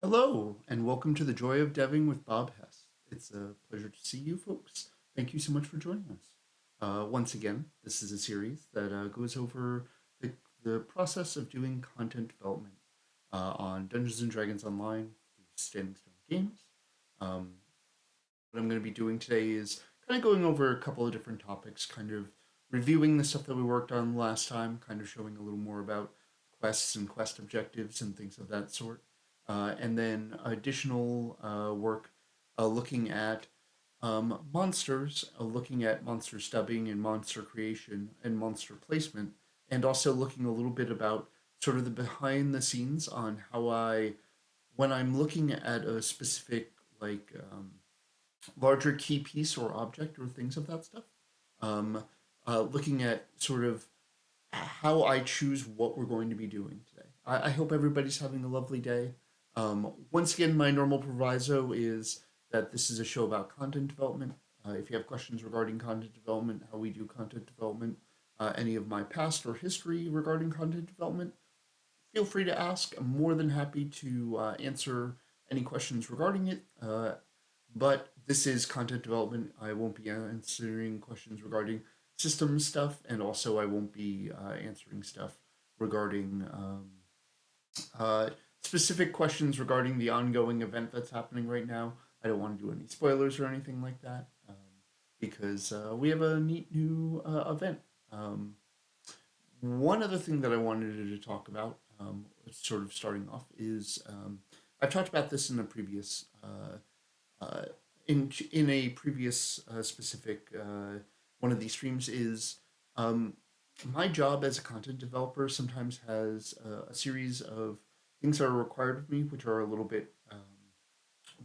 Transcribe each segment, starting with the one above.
Hello, and welcome to the Joy of Deving with Bob Hess. It's a pleasure to see you folks. Thank you so much for joining us. Once again, this is a series that goes over the process of doing content development on Dungeons and Dragons Online through Standing Stone Games. Um, what I'm going to be doing today is kind of going over a couple of different topics, kind of reviewing the stuff that we worked on last time, kind of showing a little more about quests and quest objectives and things of that sort. And then additional work looking at monsters, looking at monster stubbing and monster creation and monster placement, and also looking a little bit about sort of the behind the scenes on how when I'm looking at a specific larger key piece or object or things of that stuff, um, looking at sort of how I choose what we're going to be doing today. I hope everybody's having a lovely day. Once again, my normal proviso is that this is a show about content development. If you have questions regarding content development, how we do content development, any of my past or history regarding content development, feel free to ask. I'm more than happy to answer any questions regarding it. But this is content development. I won't be answering questions regarding system stuff, and also I won't be answering stuff regarding uh, specific questions regarding the ongoing event that's happening right now. I don't want to do any spoilers or anything like that because we have a neat new event. Um, One other thing that I wanted to talk about, sort of starting off, is I've talked about this in a previous in a previous specific one of these streams is um, my job as a content developer sometimes has a series of things that are required of me, which are a little bit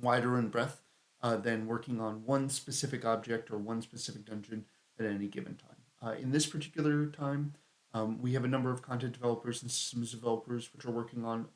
wider in breadth than working on one specific object or one specific dungeon at any given time. In this particular time, we have a number of content developers and systems developers which are working on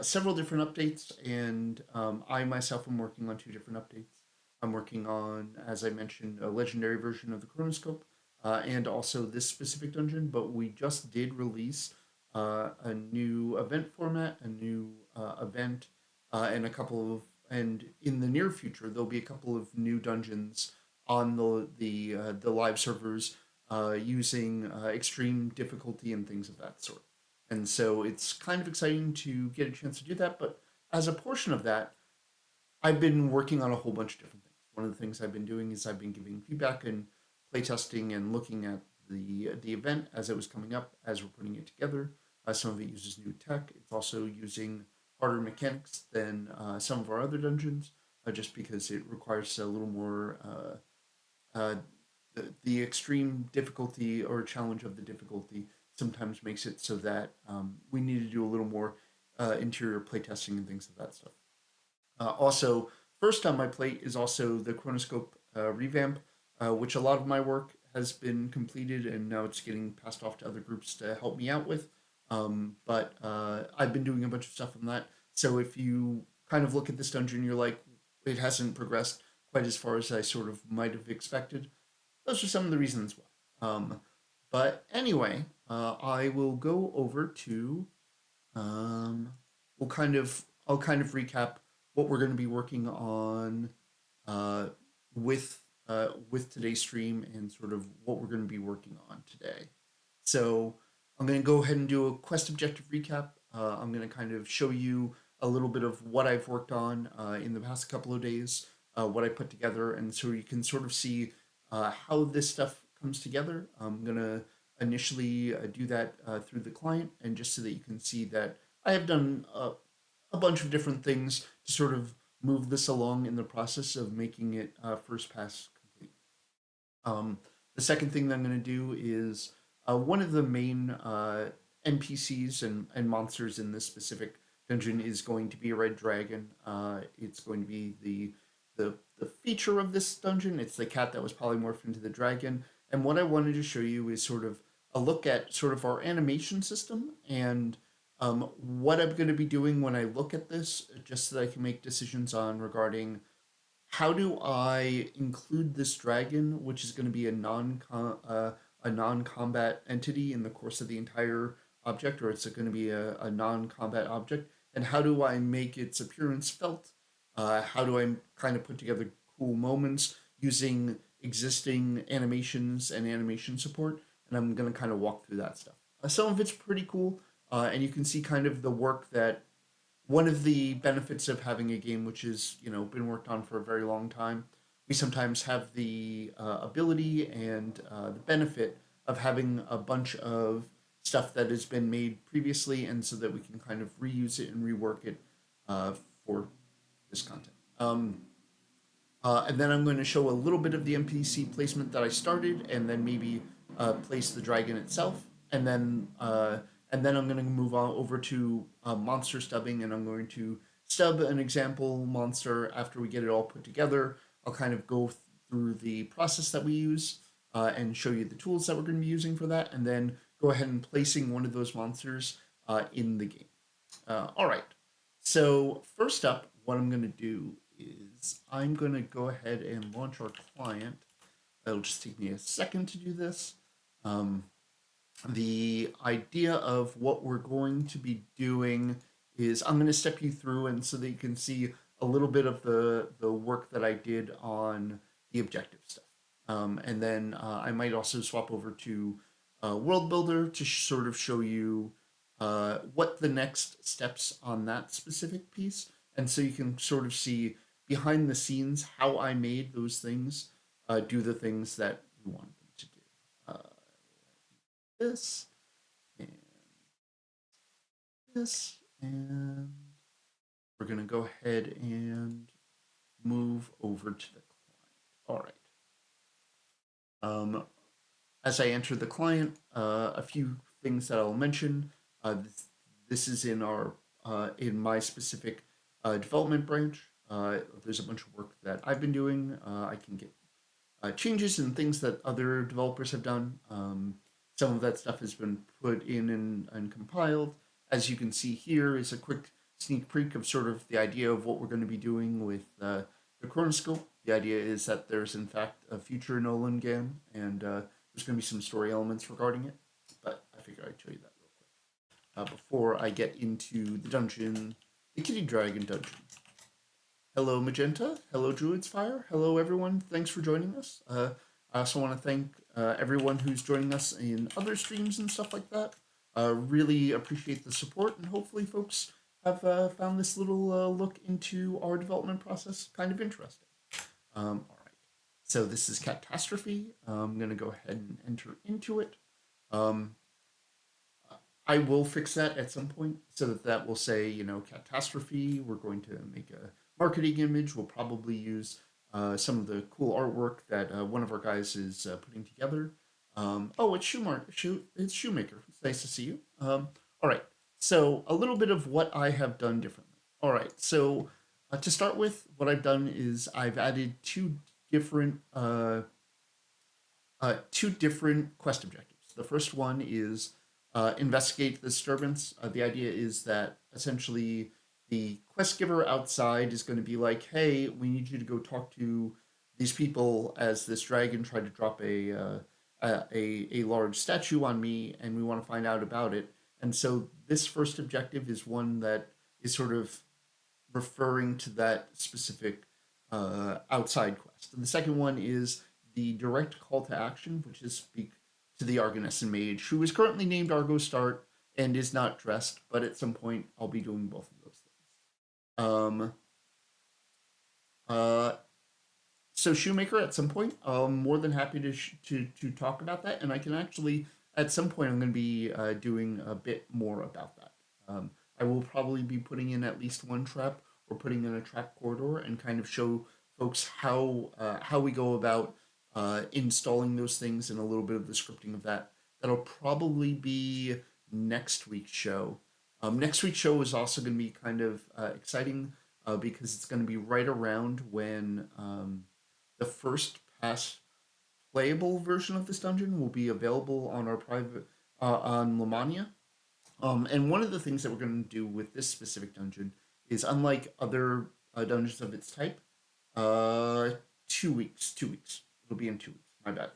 several different updates, and I myself am working on two different updates. I'm working on, as I mentioned, a legendary version of the Chronoscope, and also this specific dungeon. But we just did release a new event format, a new event, and a couple of, and in the near future there'll be a couple of new dungeons on the live servers using extreme difficulty and things of that sort. And so it's kind of exciting to get a chance to do that. But as a portion of that, I've been working on a whole bunch of different things. One of the things I've been doing is I've been giving feedback and playtesting and looking at the event as it was coming up, as we're putting it together. Some of it uses new tech. It's also using harder mechanics than some of our other dungeons, just because it requires a little more the extreme difficulty or challenge of the difficulty sometimes makes it so that we need to do a little more interior playtesting and things of that stuff. Also, first on my plate is also the Chronoscope revamp, which a lot of my work has been completed and now it's getting passed off to other groups to help me out with. But I've been doing a bunch of stuff on that. So if you kind of look at this dungeon, you're like, it hasn't progressed quite as far as I sort of might have expected. Those are some of the reasons why. But anyway, I will go over to we'll kind of I'll kind of recap what we're going to be working on uh, with today's stream and sort of what we're going to be working on today. So I'm going to go ahead and do a quest objective recap. I'm going to kind of show you a little bit of what I've worked on in the past couple of days, what I put together, and so you can sort of see how this stuff comes together. I'm going to initially do that through the client, and just so that you can see that I have done a bunch of different things to sort of move this along in the process of making it first pass complete. The second thing that I'm going to do is one of the main NPCs and monsters in this specific dungeon is going to be a red dragon. It's going to be the feature of this dungeon. It's the cat that was polymorphed into the dragon. And what I wanted to show you is sort of a look at sort of our animation system and what I'm going to be doing when I look at this, just so that I can make decisions on regarding how do I include this dragon, which is going to be a non combat entity in the course of the entire object, or it's going to be a non combat object and how do I make its appearance felt? How do I kind of put together cool moments using existing animations and animation support? And I'm going to kind of walk through that stuff. Some of it's pretty cool, and you can see kind of the work that one of the benefits of having a game which is been worked on for a very long time. We sometimes have the ability and the benefit of having a bunch of stuff that has been made previously, and so that we can kind of reuse it and rework it uh, for this content. And then I'm going to show a little bit of the NPC placement that I started, and then maybe place the dragon itself, and then I'm going to move on over to monster stubbing, and I'm going to stub an example monster after we get it all put together. I'll kind of go through the process that we use and show you the tools that we're going to be using for that, and then go ahead and placing one of those monsters in the game. All right. So first up, what I'm going to do is I'm going to go ahead and launch our client. It'll just take me a second to do this. Um, the idea of what we're going to be doing is I'm going to step you through, and so that you can see a little bit of the work that I did on the objective stuff. And then I might also swap over to World Builder to sort of show you what the next steps on that specific piece, and so you can sort of see behind the scenes how I made those things do the things that we want them to do. This and this, and we're going to go ahead and move over to the client. All right. As I enter the client, a few things that I'll mention. This is in my specific development branch. There's a bunch of work that I've been doing. I can get changes and things that other developers have done. Some of that stuff has been put in and compiled. As you can see here is a quick sneak peek of sort of the idea of what we're going to be doing with the Chronoscope. The idea is that there's in fact a future Nolan game, and there's going to be some story elements regarding it. But I figured I'd show you that real quick before I get into the dungeon, the Kitty Dragon dungeon. Hello, Magenta. Hello, Druid's Fire. Hello, everyone. Thanks for joining us. I also want to thank everyone who's joining us in other streams and stuff like that. Really appreciate the support, and hopefully, folks have found this little look into our development process kind of interesting. All right. So this is Catastrophe. I'm going to go ahead and enter into it. I will fix that at some point so that that will say, Catastrophe. We're going to make a marketing image. We'll probably use some of the cool artwork that one of our guys is putting together. Oh, it's It's Shoemaker. It's nice to see you. All right. So a little bit of what I have done differently. All right. So to start with, what I've done is I've added two different quest objectives. The first one is investigate the disturbance. The idea is that essentially the quest giver outside is going to be like, "Hey, we need you to go talk to these people as this dragon tried to drop a large statue on me, and we want to find out about it." And so this first objective is one that is sort of referring to that specific outside quest. And the second one is the direct call to action, which is speak to the Argonessan mage, who is currently named Argostart and is not dressed, but at some point I'll be doing both of those things. Um, uh, so Shoemaker, at some point, I'm more than happy to talk about that, and I can actually, at some point, I'm going to be doing a bit more about that. I will probably be putting in at least one trap or putting in a trap corridor and kind of show folks how we go about installing those things and a little bit of the scripting of that. That'll probably be next week's show. Next week's show is also going to be kind of exciting because it's going to be right around when the first pass playable version of this dungeon will be available on our private on Lamania. And one of the things that we're going to do with this specific dungeon is, unlike other dungeons of its type, 2 weeks. 2 weeks. It'll be in 2 weeks. My bad.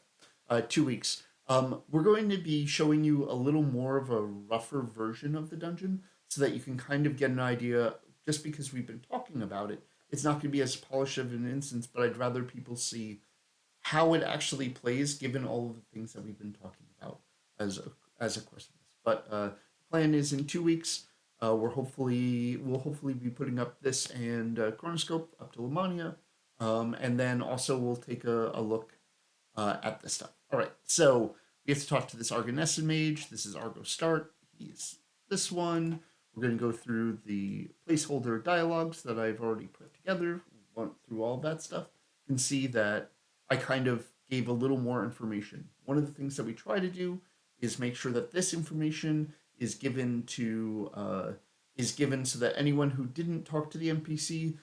2 weeks. We're going to be showing you a little more of a rougher version of the dungeon so that you can kind of get an idea. Just because we've been talking about it, it's not going to be as polished of an instance, but I'd rather people see how it actually plays given all of the things that we've been talking about as a course of this. But the plan is in 2 weeks. We'll hopefully be putting up this and Chronoscope up to Lamania, and then also we'll take a look at this stuff. All right, so we have to talk to this Argonessin mage. This is Argo Start. He's this one. We're going to go through the placeholder dialogues that I've already put together. Went through all that stuff. You can see that I kind of gave a little more information. One of the things that we try to do is make sure that this information is given so that anyone who didn't talk to the NPC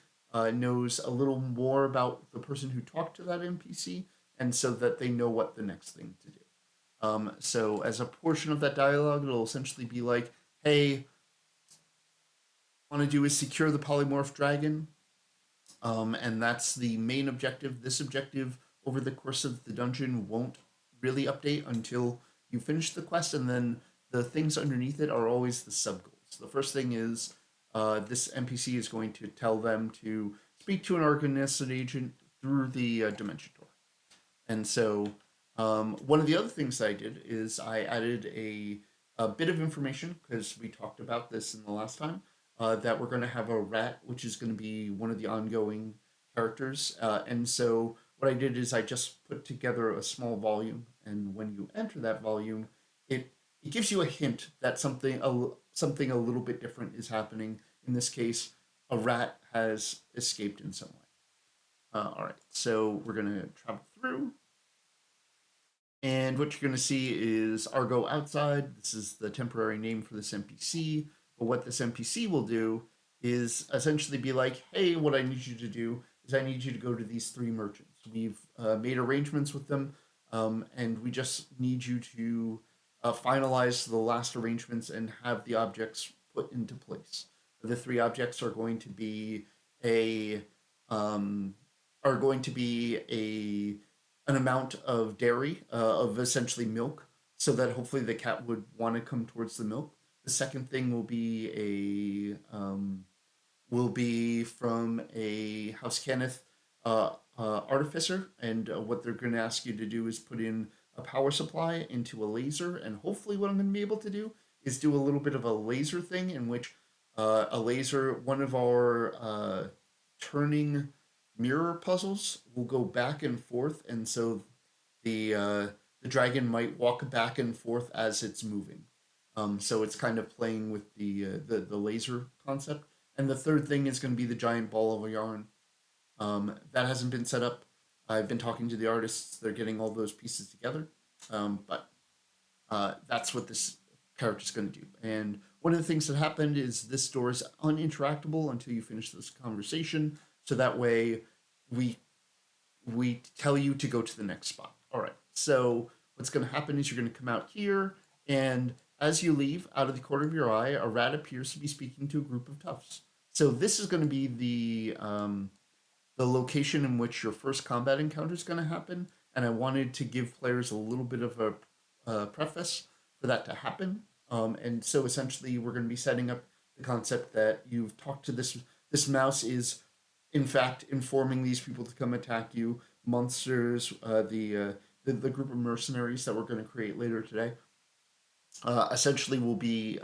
knows a little more about the person who talked to that NPC, and so that they know what the next thing to do. So as a portion of that dialogue, it'll essentially be like, "Hey, want to do is secure the polymorph dragon, and that's the main objective. This objective over the course of the dungeon won't really update until you finish the quest, and then the things underneath it are always the sub goals. The first thing is this NPC is going to tell them to speak to an Argonescent agent through the dimension door. And so one of the other things I did is I added a bit of information, because we talked about this in the last time, that we're going to have a rat, which is going to be one of the ongoing characters. And so what I did is I just put together a small volume, and when you enter that volume, it gives you a hint that something a little bit different is happening. In this case, a rat has escaped in some way. All right, so we're going to travel through. And what you're going to see is Argo outside. This is the temporary name for this NPC. But what this NPC will do is essentially be like, hey, what I need you to do is I need you to go to these 3 merchants. We've made arrangements with them, and we just need you to finalize the last arrangements and have the objects put into place. The 3 objects are going to be a an amount of dairy, of essentially milk, so that hopefully the cat would want to come towards the milk. The second thing will be from a House Kenneth artificer, and what they're going to ask you to do is put in a power supply into a laser, and hopefully what I'm going to be able to do is do a little bit of a laser thing, in which one of our turning mirror puzzles will go back and forth, and so the dragon might walk back and forth as it's moving. So it's kind of playing with the laser concept. And the third thing is going to be the giant ball of yarn. That hasn't been set up. I've been talking to the artists; they're getting all those pieces together. But that's what this character is going to do. And one of the things that happened is this door is uninteractable until you finish this conversation. So that way, we tell you to go to the next spot. All right. So what's going to happen is you're going to come out here, and as you leave, out of the corner of your eye, a rat appears to be speaking to a group of toughs. So this is going to be the location in which your first combat encounter is going to happen, and I wanted to give players a little bit of a preface for that to happen. And so essentially, we're going to be setting up the concept that you've talked to this mouse is in fact informing these people to come attack you. Monsters, the group of mercenaries that we're going to create later today, essentially will be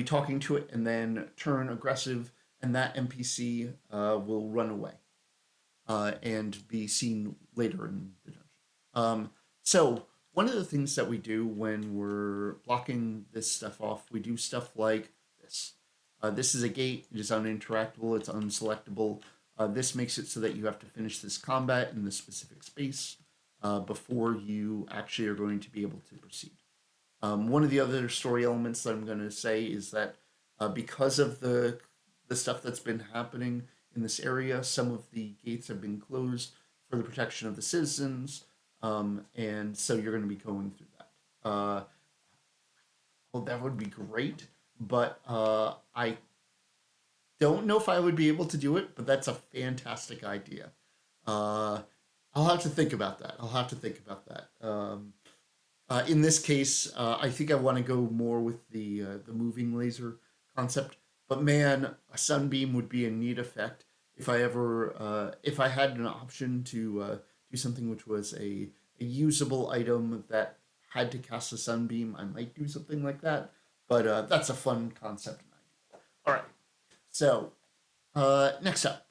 talking to it and then turn aggressive, and that NPC will run away and be seen later in the dungeon. So one of the things that we do when we're blocking this stuff off, we do stuff like this. This is a gate. It is uninteractable. It's unselectable. This makes it so that you have to finish this combat in this specific space before you actually are going to be able to proceed. One of the other story elements that I'm going to say is that because of the stuff that's been happening in this area, some of the gates have been closed for the protection of the citizens, and so you're going to be going through that. Well, that would be great, but I don't know if I would be able to do it, but that's a fantastic idea. I'll have to think about that. In this case, I think I want to go more with the moving laser, concept. But man, a sunbeam would be a neat effect if I had an option to do something which was a usable item that had to cast a sunbeam. I might do something like that, but that's a fun concept and idea. All right, so next up,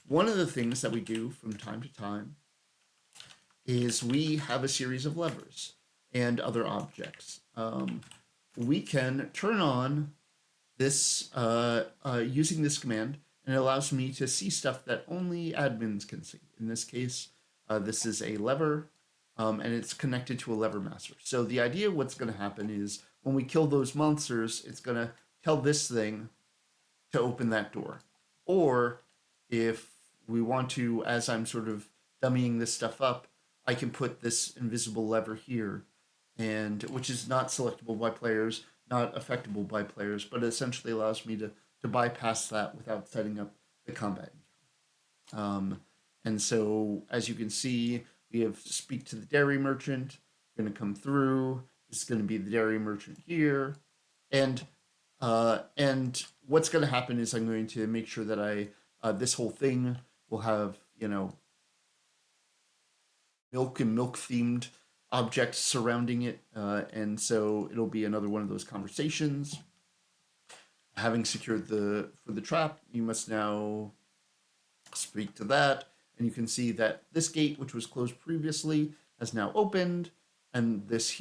one of the things that we do from time to time is we have a series of levers and other objects. We can turn on this using this command, and it allows me to see stuff that only admins can see. In this case, this is a lever, and it's connected to a lever master. So the idea of what's going to happen is when we kill those monsters, it's going to tell this thing to open that door. Or if we want to, as I'm sort of dummying this stuff up, I can put this invisible lever here, and which is not selectable by players, not affectable by players, but it essentially allows me to bypass that without setting up the combat. Um, and so, as you can see, we have speak to the dairy merchant. Going to come through. This is going to be the dairy merchant here, and what's going to happen is I'm going to make sure that this whole thing will have milk and milk themed objects surrounding it, and so it'll be another one of those conversations. Having secured the trap, you must now speak to that, and you can see that this gate, which was closed previously, has now opened, and this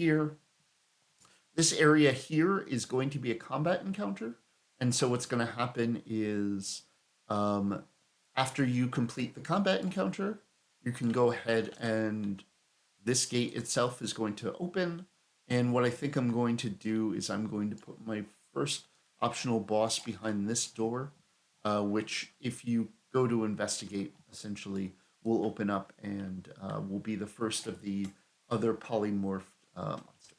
area here is going to be a combat encounter, and so what's going to happen is after you complete the combat encounter, you can go ahead and this gate itself is going to open. And what I think I'm going to do is I'm going to put my first optional boss behind this door, which if you go to investigate, essentially will open up and will be the first of the other polymorphed monsters.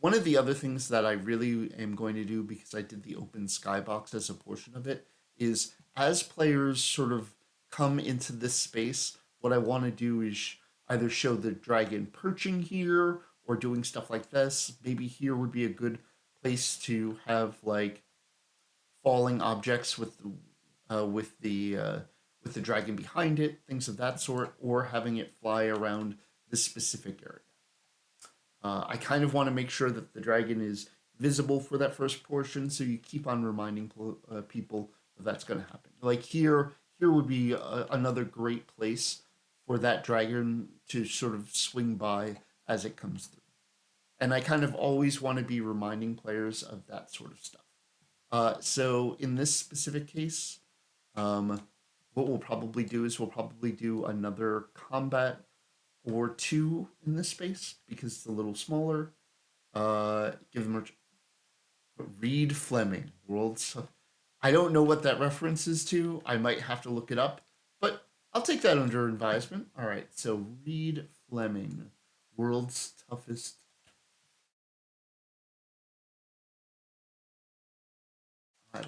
One of the other things that I really am going to do, because I did the open skybox as a portion of it, is as players sort of come into this space, what I want to do is either show the dragon perching here or doing stuff like this. Maybe here would be a good place to have like falling objects with the dragon behind it, things of that sort, or having it fly around this specific area. I kind of want to make sure that the dragon is visible for that first portion, so you keep on reminding people that that's going to happen. Like here would be another great place for that dragon to sort of swing by as it comes through. And I kind of always want to be reminding players of that sort of stuff. So in this specific case, what we'll probably do is we'll probably do another combat or two in this space because it's a little smaller. Give them Reed Fleming, world's. I don't know what that reference is to. I might have to look it up, but I'll take that under advisement. All right, so Reed Fleming, world's toughest. I'll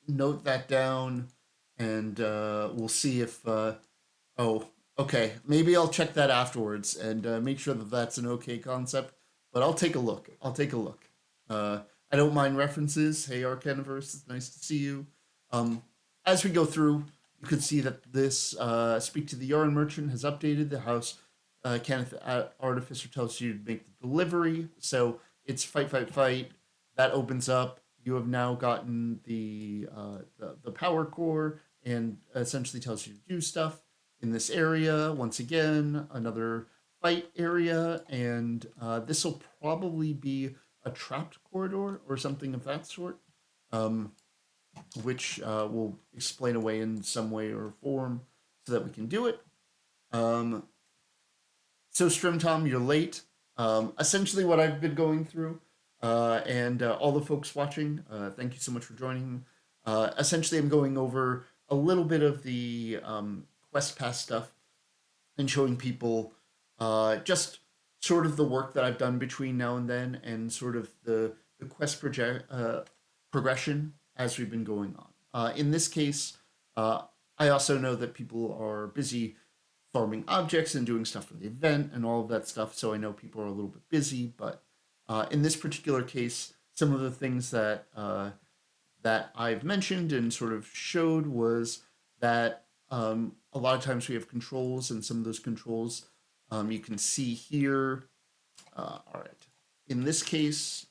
note that down, and we'll see if. Oh, okay. Maybe I'll check that afterwards and make sure that that's an okay concept. But I'll take a look. I'll take a look. I don't mind references. Hey, Arcaniverse, it's nice to see you. As we go through, you can see that this Speak to the Yarn Merchant has updated the house. Kenneth Artificer tells you to make the delivery. So it's fight, fight, fight. That opens up. You have now gotten the power core and essentially tells you to do stuff in this area. Once again, another fight area, and this will probably be a trapped corridor or something of that sort, which we'll explain away in some way or form so that we can do it. So Strimtom, you're late. Essentially what I've been going through, and all the folks watching, thank you so much for joining. Essentially I'm going over a little bit of the quest pass stuff and showing people just sort of the work that I've done between now and then and sort of the quest progression as we've been going on. In this case, I also know that people are busy farming objects and doing stuff for the event and all of that stuff, so I know people are a little bit busy, but in this particular case, some of the things that I've mentioned and sort of showed was that a lot of times we have controls, and some of those controls you can see here. All right. In this case,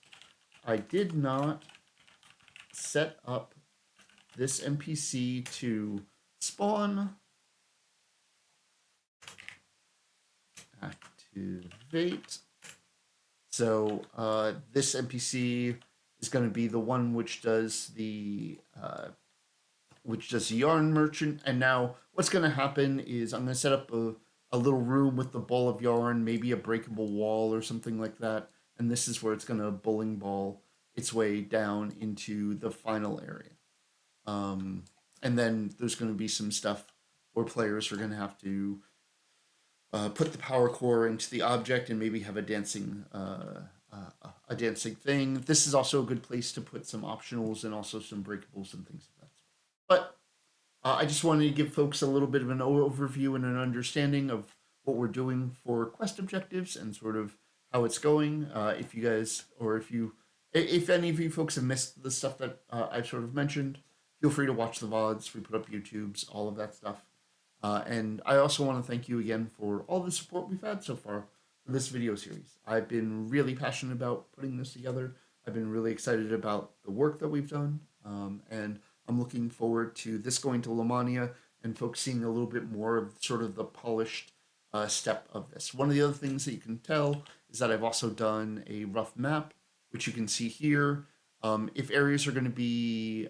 I did not set up this NPC to spawn, activate. So this NPC is going to be the one which does the yarn merchant. And now what's going to happen is I'm going to set up a little room with the ball of yarn, maybe a breakable wall or something like that. And this is where it's going to bowling ball its way down into the final area. And then there's going to be some stuff where players are going to have to put the power core into the object and maybe have a dancing thing. This is also a good place to put some optionals and also some breakables and things like that. But I just wanted to give folks a little bit of an overview and an understanding of what we're doing for quest objectives and sort of how it's going. If you guys, or if any of you folks have missed the stuff that I've sort of mentioned, feel free to watch the VODs. We put up YouTubes, all of that stuff. And I also want to thank you again for all the support we've had so far for this video series. I've been really passionate about putting this together. I've been really excited about the work that we've done. And I'm looking forward to this going to Lamania and folks seeing a little bit more of sort of the polished step of this. One of the other things that you can tell is that I've also done a rough map, which you can see here. If areas are going to be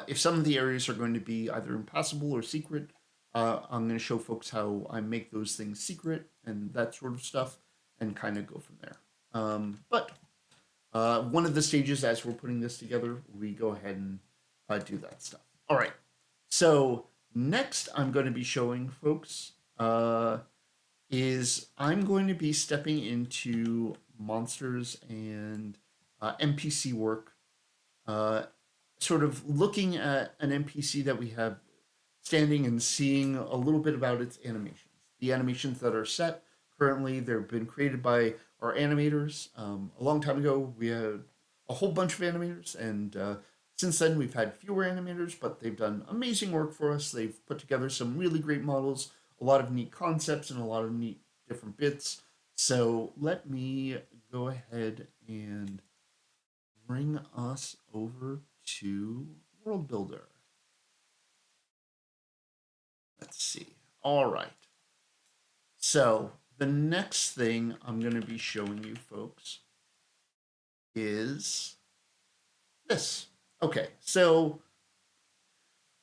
if some of the areas are going to be either impassable or secret, I'm going to show folks how I make those things secret and that sort of stuff and kind of go from there. But one of the stages as we're putting this together, we go ahead and do that stuff. All right. So next I'm going to be showing folks is I'm going to be stepping into monsters and NPC work, sort of looking at an NPC that we have standing and seeing a little bit about its animations. The animations that are set currently, they've been created by our animators. A long time ago, we had a whole bunch of animators, and since then we've had fewer animators, but they've done amazing work for us. They've put together some really great models, a lot of neat concepts, and a lot of neat different bits. So let me go ahead and bring us over to World Builder. Let's see. All right. So the next thing I'm going to be showing you folks is this. Okay, so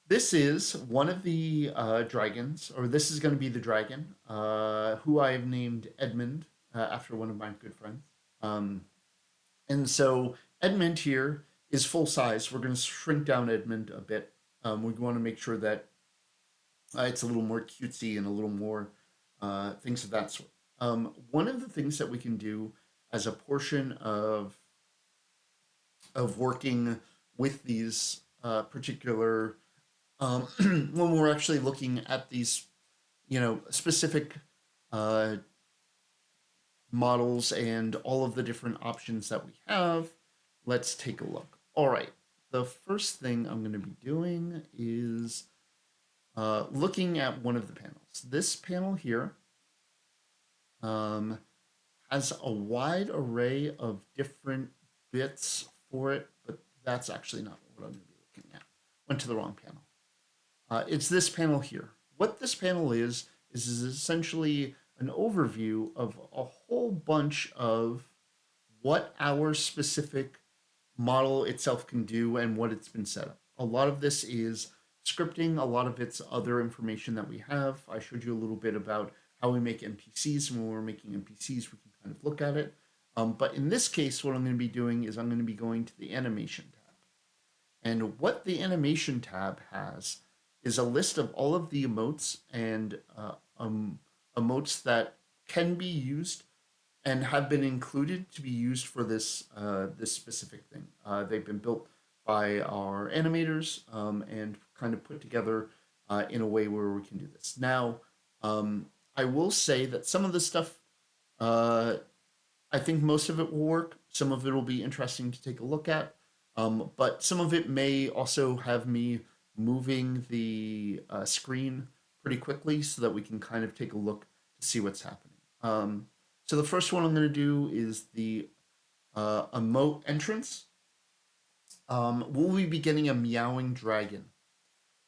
this is one of the dragons, or this is going to be the dragon, who I have named Edmund after one of my good friends. And so Edmund here is full size. We're going to shrink down Edmund a bit. We want to make sure that it's a little more cutesy and a little more things of that sort. One of the things that we can do as a portion of working with these particular when we're actually looking at these, specific models and all of the different options that we have, let's take a look. All right, the first thing I'm going to be doing is looking at one of the panels. This panel here has a wide array of different bits for it, but that's actually not what I'm going to be looking at. Went to the wrong panel. It's this panel here. What this panel is essentially an overview of a whole bunch of what our specific model itself can do and what it's been set up. A lot of this is scripting, a lot of it's other information that we have. I showed you a little bit about how we make NPCs, and when we're making NPCs, we can kind of look at it. But in this case, what I'm going to be doing is I'm going to be going to the animation tab. And what the animation tab has is a list of all of the emotes and emotes that can be used and have been included to be used for this this specific thing. They've been built by our animators and kind of put together in a way where we can do this. Now, I will say that some of the stuff, I think most of it will work. Some of it will be interesting to take a look at, but some of it may also have me moving the screen pretty quickly so that we can kind of take a look to see what's happening. So the first one I'm going to do is the emote entrance. Will we be getting a meowing dragon?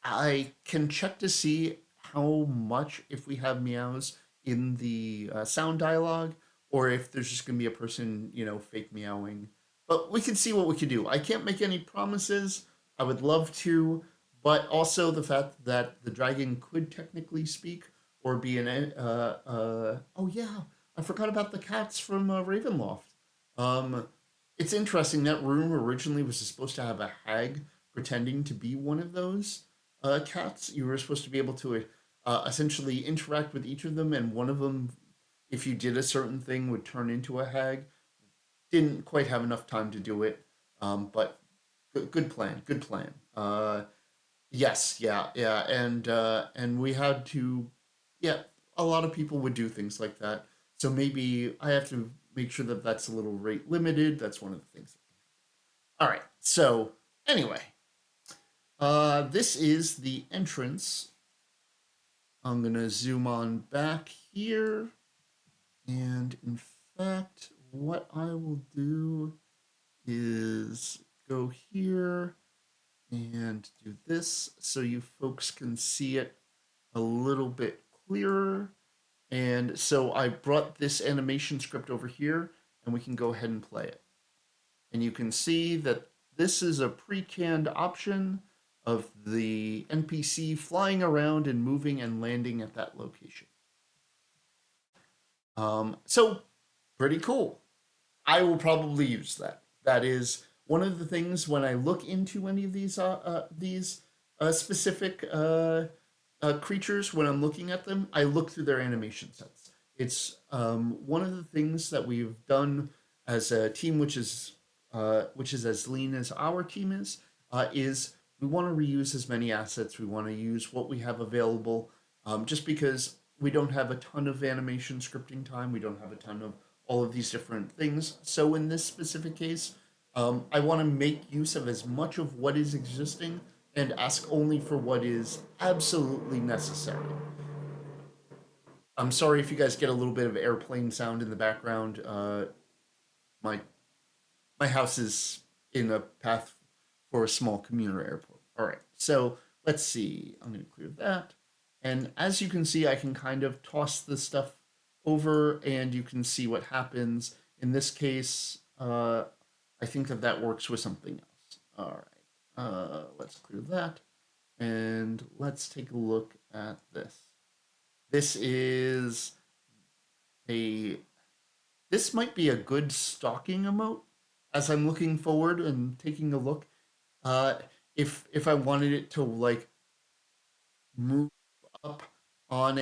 I can check to see how much, if we have meows in the sound dialogue, or if there's just going to be a person, fake meowing. But we can see what we can do. I can't make any promises. I would love to, but also the fact that the dragon could technically speak or be oh yeah, I forgot about the cats from Ravenloft. Um, it's interesting that room originally was supposed to have a hag pretending to be one of those cats. You were supposed to be able to essentially interact with each of them, and one of them, if you did a certain thing, would turn into a hag. Didn't quite have enough time to do it, but good plan. Good plan. Yes, yeah, yeah, and we had to, yeah. A lot of people would do things like that, so maybe I have to make sure that that's a little rate limited. That's one of the things. All right. So anyway, this is the entrance. I'm gonna zoom on back here, and in fact, what I will do is go here and do this so you folks can see it a little bit clearer. And so I brought this animation script over here, and we can go ahead and play it. And you can see that this is a pre-canned option of the NPC flying around and moving and landing at that location. So pretty cool. I will probably use that. That is one of the things when I look into any of these specific creatures. When I'm looking at them, I look through their animation sets. It's one of the things that we've done as a team, which is as lean as our team is we want to reuse as many assets. We want to use what we have available, just because we don't have a ton of animation scripting time. We don't have a ton of all of these different things. So in this specific case, I want to make use of as much of what is existing and ask only for what is absolutely necessary. I'm sorry if you guys get a little bit of airplane sound in the background. My my house is in a path for a small commuter airport. All right, so let's see. I'm going to clear that. And as you can see, I can kind of toss this stuff over and you can see what happens. In this case, I think that that works with something else. All right, let's clear that. And let's take a look at this. This is a this might be a good stalking emote as I'm looking forward and taking a look. Uh, if I wanted it to like move up on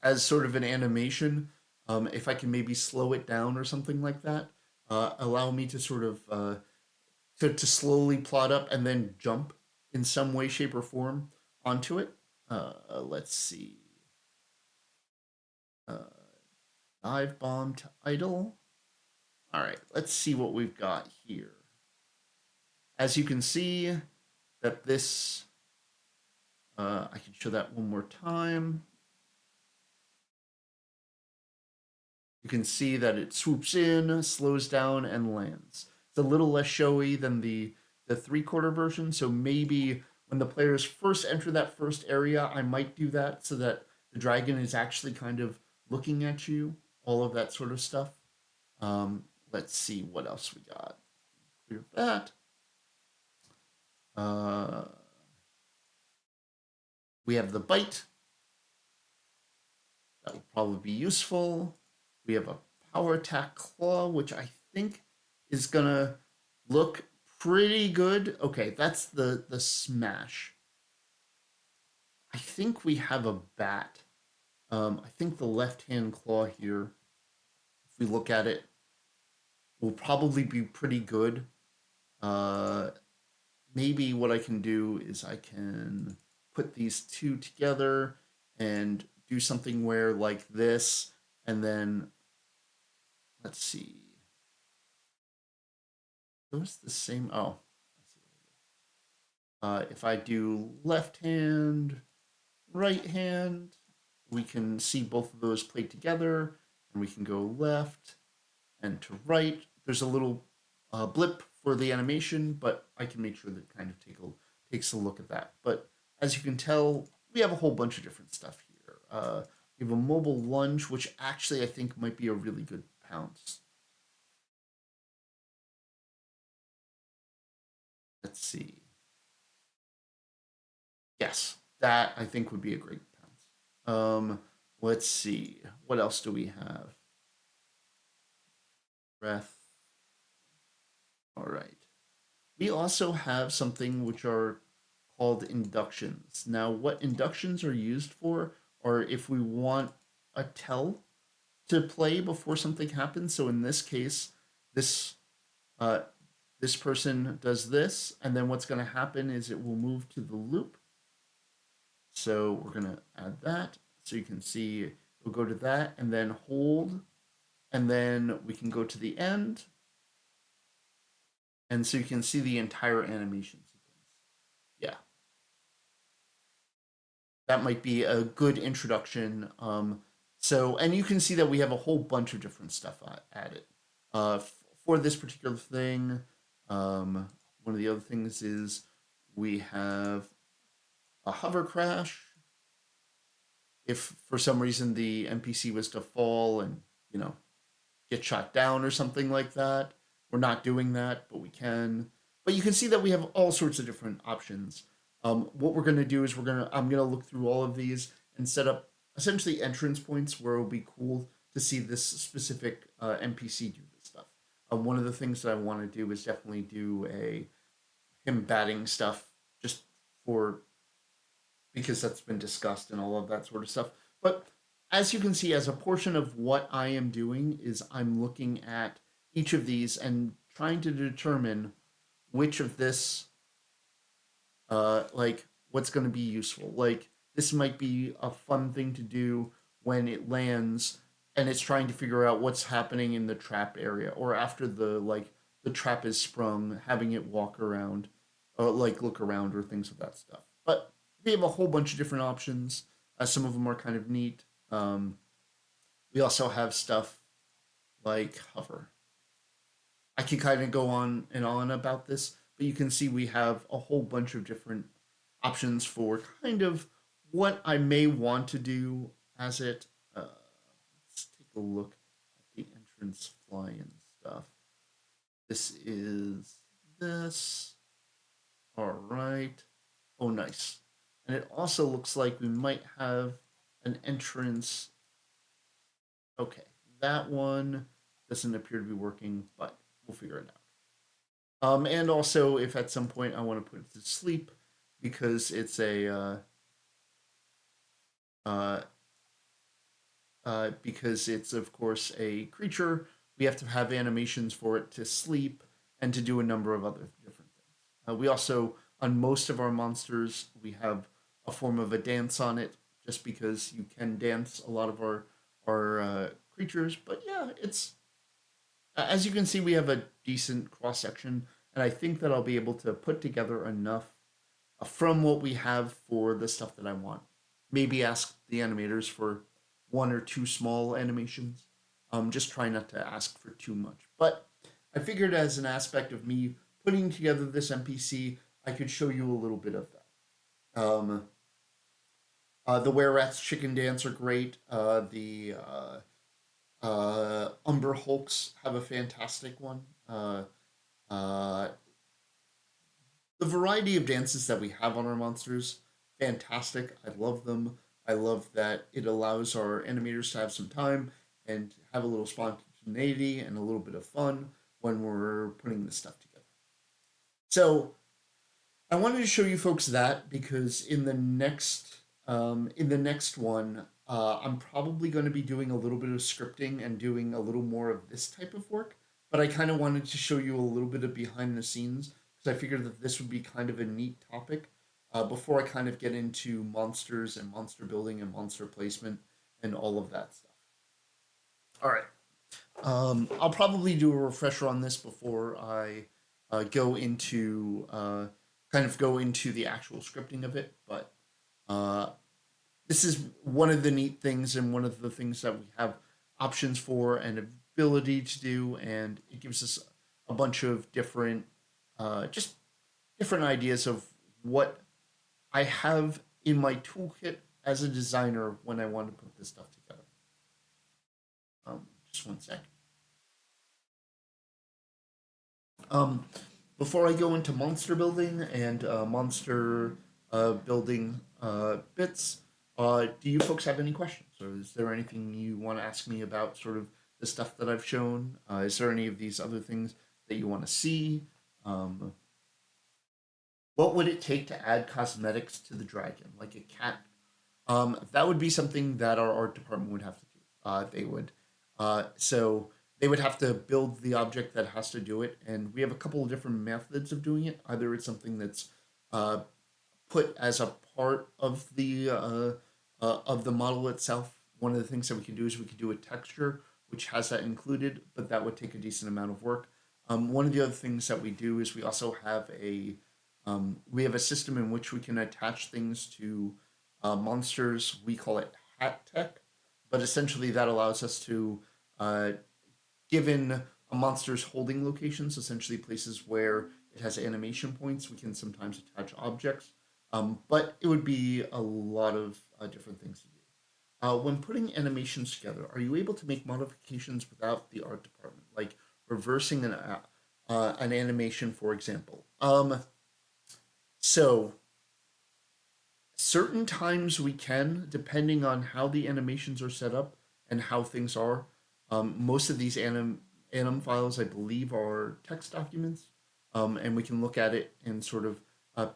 as sort of an animation, if I can maybe slow it down or something like that, allow me to sort of to slowly plot up and then jump in some way, shape, or form onto it. Let's see. Uh, dive bomb to idle. All right, let's see what we've got here. As you can see, that this, I can show that one more time. You can see that it swoops in, slows down, and lands. It's a little less showy than the 3/4 version, so maybe when the players first enter that first area, I might do that so that the dragon is actually kind of looking at you, all of that sort of stuff. Let's see what else we got. Clear that. Uh, we have the bite. That will probably be useful. We have a power attack claw, which I think is gonna look pretty good. Okay, that's the smash. I think we have a bat. I think the left hand claw here, if we look at it, will probably be pretty good. Uh, Maybe what I can do is I can put these two together and do something where like this, and then let's see. those the same? Oh, if I do left hand, right hand, we can see both of those played together, and we can go left and to right. There's a little blip for the animation, but I can make sure that kind of takes a look at that. But as you can tell, we have a whole bunch of different stuff here. We have a mobile lunge, which actually I think might be a really good pounce. Let's see. Yes, that I think would be a great pounce. Let's see. What else do we have? Breath. All right. We also have something which are called inductions. Now, what inductions are used for are if we want a tell to play before something happens. So in this case, this uh, this person does this, and then what's going to happen is it will move to the loop. So we're going to add that. So you can see we'll go to that and then hold, and then we can go to the end. And so you can see the entire animation sequence. Yeah, that might be a good introduction. And you can see that we have a whole bunch of different stuff added. For this particular thing, one of the other things is we have a hover crash. If for some reason the NPC was to fall and, you know, get shot down or something like that, we're not doing that, but we can. But you can see that we have all sorts of different options. What we're going to do is I'm going to look through all of these and set up essentially entrance points where it'll be cool to see this specific NPC do this stuff. One of the things that I want to do is definitely do a him batting stuff just for because that's been discussed and all of that sort of stuff. But as you can see, as a portion of what I am doing is I'm looking at each of these and trying to determine which of this like what's going to be useful. Like this might be a fun thing to do when it lands and it's trying to figure out what's happening in the trap area or after the trap is sprung, having it walk around, like look around or things of that stuff. But we have a whole bunch of different options. Some of them are kind of neat. We also have stuff like hover. I can kind of go on and on about this, but you can see we have a whole bunch of different options for kind of what I may want to do as it. Let's take a look at the entrance fly-in stuff. This is this. All right. Oh, nice. And it also looks like we might have an entrance. Okay, that one doesn't appear to be working, but we'll figure it out. And also, if at some point I want to put it to sleep, because it's uh, because it's of course a creature, we have to have animations for it to sleep and to do a number of other different things. We also, on most of our monsters, we have a form of a dance on it, just because you can dance a lot of our creatures. But yeah, it's as you can see, we have a decent cross section, and I think that I'll be able to put together enough from what we have for the stuff that I want. Maybe ask the animators for one or two small animations. Just try not to ask for too much. But I figured as an aspect of me putting together this NPC, I could show you a little bit of that. The Were Rats Chicken Dance are great. The Umber Hulks have a fantastic one. Uh, the variety of dances that we have on our monsters, fantastic. I love them. I love that it allows our animators to have some time and have a little spontaneity and a little bit of fun when we're putting this stuff together. So I wanted to show you folks that because in the next one, I'm probably going to be doing a little bit of scripting and doing a little more of this type of work. But I kind of wanted to show you a little bit of behind the scenes because I figured that this would be kind of a neat topic before I kind of get into monsters and monster building and monster placement and all of that stuff. All right. I'll probably do a refresher on this before I go into kind of go into the actual scripting of it, but uh, this is one of the neat things and one of the things that we have options for and ability to do, and it gives us a bunch of different just different ideas of what I have in my toolkit as a designer when I want to put this stuff together. Just one sec. Um, Before I go into monster building and monster building bits, do you folks have any questions, or is there anything you want to ask me about sort of the stuff that I've shown? Is there any of these other things that you want to see? Um, what would it take to add cosmetics to the dragon, like a cat? That would be something that our art department would have to do. They would, so they would have to build the object that has to do it, and we have a couple of different methods of doing it. Either it's something that's uh, put as a part of the model itself. One of the things that we can do is we can do a texture which has that included, but that would take a decent amount of work. One of the other things that we do is we have a system in which we can attach things to monsters. We call it hat tech, but essentially that allows us to, uh, given a monster's holding locations, essentially places where it has animation points, we can sometimes attach objects. But it would be a lot of different things to do. When putting animations together, are you able to make modifications without the art department, like reversing an animation, for example? So certain times we can, depending on how the animations are set up and how things are. Most of these anim files, I believe, are text documents, and we can look at it and sort of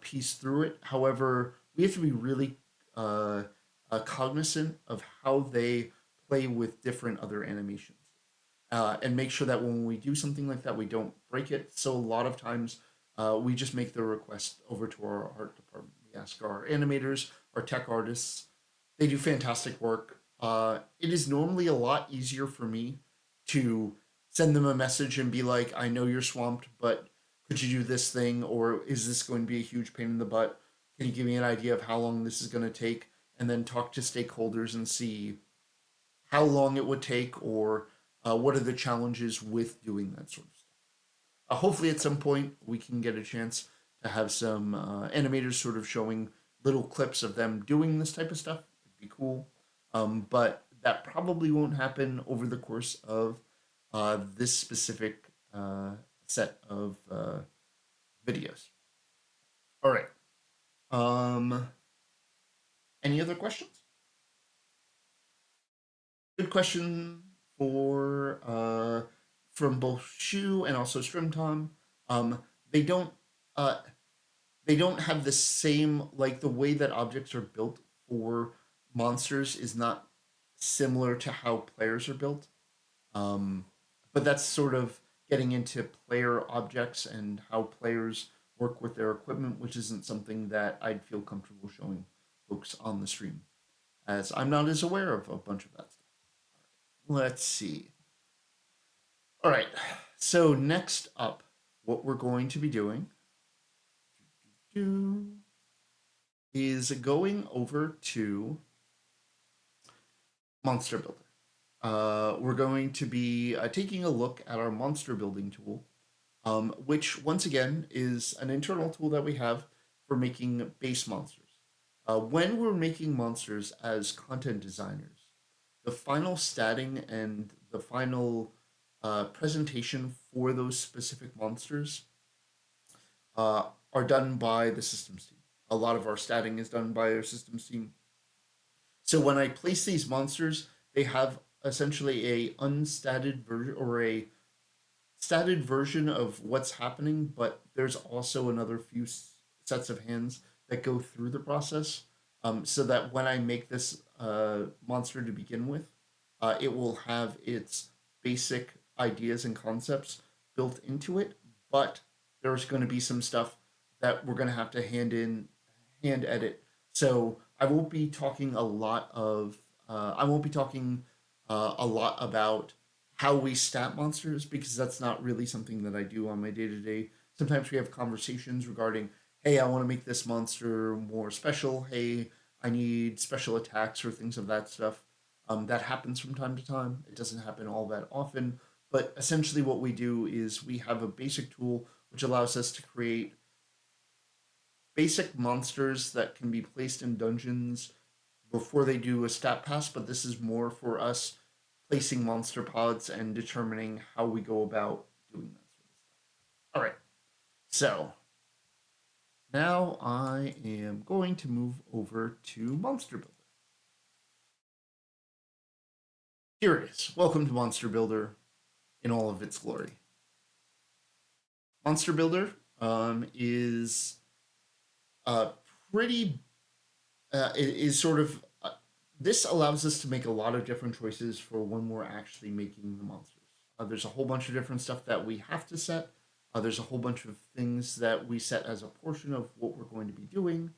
piece through it. However, we have to be really cognizant of how they play with different other animations, and make sure that when we do something like that, we don't break it. So a lot of times, we just make the request over to our art department. We ask our animators, our tech artists. They do fantastic work. It is normally a lot easier for me to send them a message and be like, I know you're swamped, but could you do this thing? Or is this going to be a huge pain in the butt? Can you give me an idea of how long this is going to take? And then talk to stakeholders and see how long it would take, or what are the challenges with doing that sort of stuff. Hopefully, at some point, we can get a chance to have some animators sort of showing little clips of them doing this type of stuff. It'd be cool. But that probably won't happen over the course of this specific set of videos. All right. Um, any other questions? Good question for from both Shu and also Strimtom. Um, they don't uh, they don't have the same, like, the way that objects are built for monsters is not similar to how players are built. Um, but that's sort of getting into player objects and how players work with their equipment, which isn't something that I'd feel comfortable showing folks on the stream, as I'm not as aware of a bunch of that stuff. Let's see. All right. So next up, what we're going to be doing is going over to Monster Builder. We're going to be taking a look at our monster building tool, which once again is an internal tool that we have for making base monsters. When we're making monsters as content designers, the final statting and the final presentation for those specific monsters are done by the systems team. A lot of our statting is done by our systems team. So when I place these monsters, they have essentially a unstatted version or a statted version of what's happening, but there's also another few sets of hands that go through the process, so that when I make this monster to begin with, it will have its basic ideas and concepts built into it, but there's going to be some stuff that we're going to have to hand edit. So I won't be talking a lot about how we stat monsters, because that's not really something that I do on my day to day. Sometimes we have conversations regarding, hey, I want to make this monster more special. Hey, I need special attacks or things of that stuff. That happens from time to time. It doesn't happen all that often, but essentially what we do is we have a basic tool which allows us to create basic monsters that can be placed in dungeons before they do a stat pass, but this is more for us placing monster pods and determining how we go about doing that sort of stuff. All right, so now I am going to move over to Monster Builder. Here it is. Welcome to Monster Builder in all of its glory. Monster Builder is pretty is sort of this allows us to make a lot of different choices for when we're actually making the monsters. There's a whole bunch of different stuff that we have to set. There's a whole bunch of things that we set as a portion of what we're going to be doing.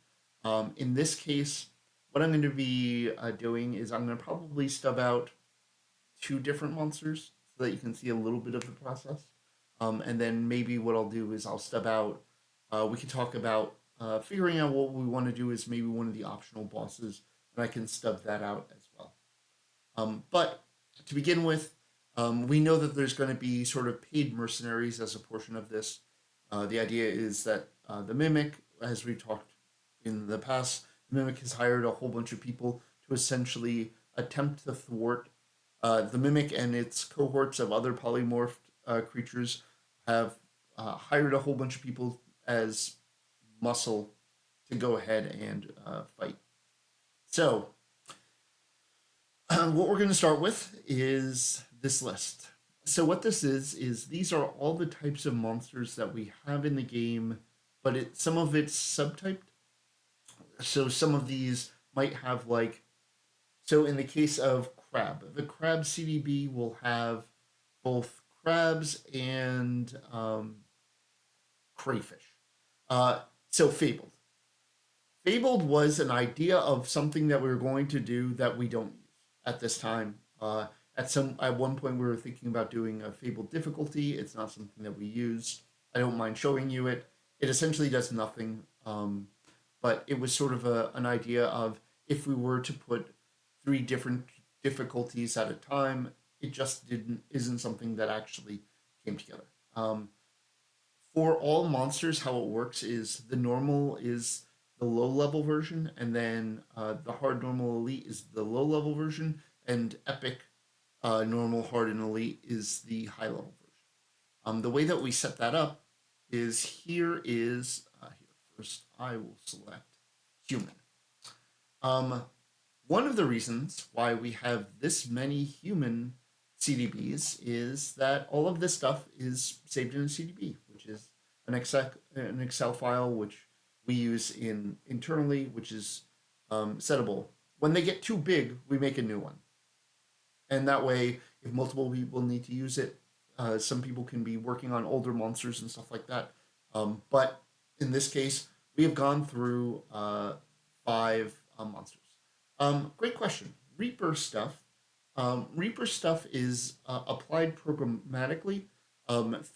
In this case, what I'm going to be doing is I'm going to probably stub out two different monsters so that you can see a little bit of the process. And then maybe what I'll do is I'll stub out, we can talk about figuring out what we want to do is maybe one of the optional bosses, and I can stub that out as well. But to begin with, we know that there's going to be sort of paid mercenaries as a portion of this. The idea is that the Mimic, as we talked in the past, the Mimic has hired a whole bunch of people to essentially attempt to thwart the Mimic and its cohorts of other polymorphed creatures have hired a whole bunch of people as muscle to go ahead and fight. So, what we're going to start with is this list. So what this is these are all the types of monsters that we have in the game, but some of it's subtyped. So some of these might have like, so in the case of crab, the crab CDB will have both crabs and crayfish. So Fabled. Fabled was an idea of something that we were going to do that we don't use at this time. At one point we were thinking about doing a Fabled difficulty. It's not something that we use. I don't mind showing you it. It essentially does nothing. But it was sort of an idea of if we were to put 3 different difficulties at a time, it just isn't something that actually came together. For all monsters, how it works is the normal is the low level version, and then the hard, normal, elite is the low level version, and epic, normal, hard, and elite is the high level version. The way that we set that up is here first I will select human. One of the reasons why we have this many human CDBs is that all of this stuff is saved in a CDB, which is an Excel file which we use internally, which is settable. When they get too big, we make a new one, and that way, if multiple people need to use it, some people can be working on older monsters and stuff like that. But in this case, we have gone through 5 monsters. Great question. Reaper stuff. Reaper stuff is applied programmatically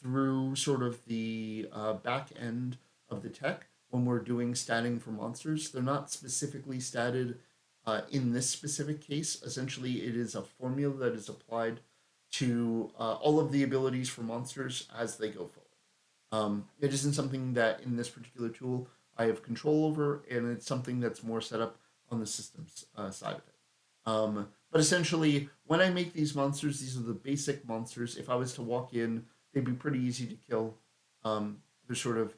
through sort of the back end of the tech when we're doing statting for monsters. They're not specifically statted in this specific case. Essentially, it is a formula that is applied to all of the abilities for monsters as they go forward. It isn't something that in this particular tool I have control over, and it's something that's more set up on the systems side of it. But essentially, when I make these monsters, these are the basic monsters. If I was to walk in, they'd be pretty easy to kill. They're sort of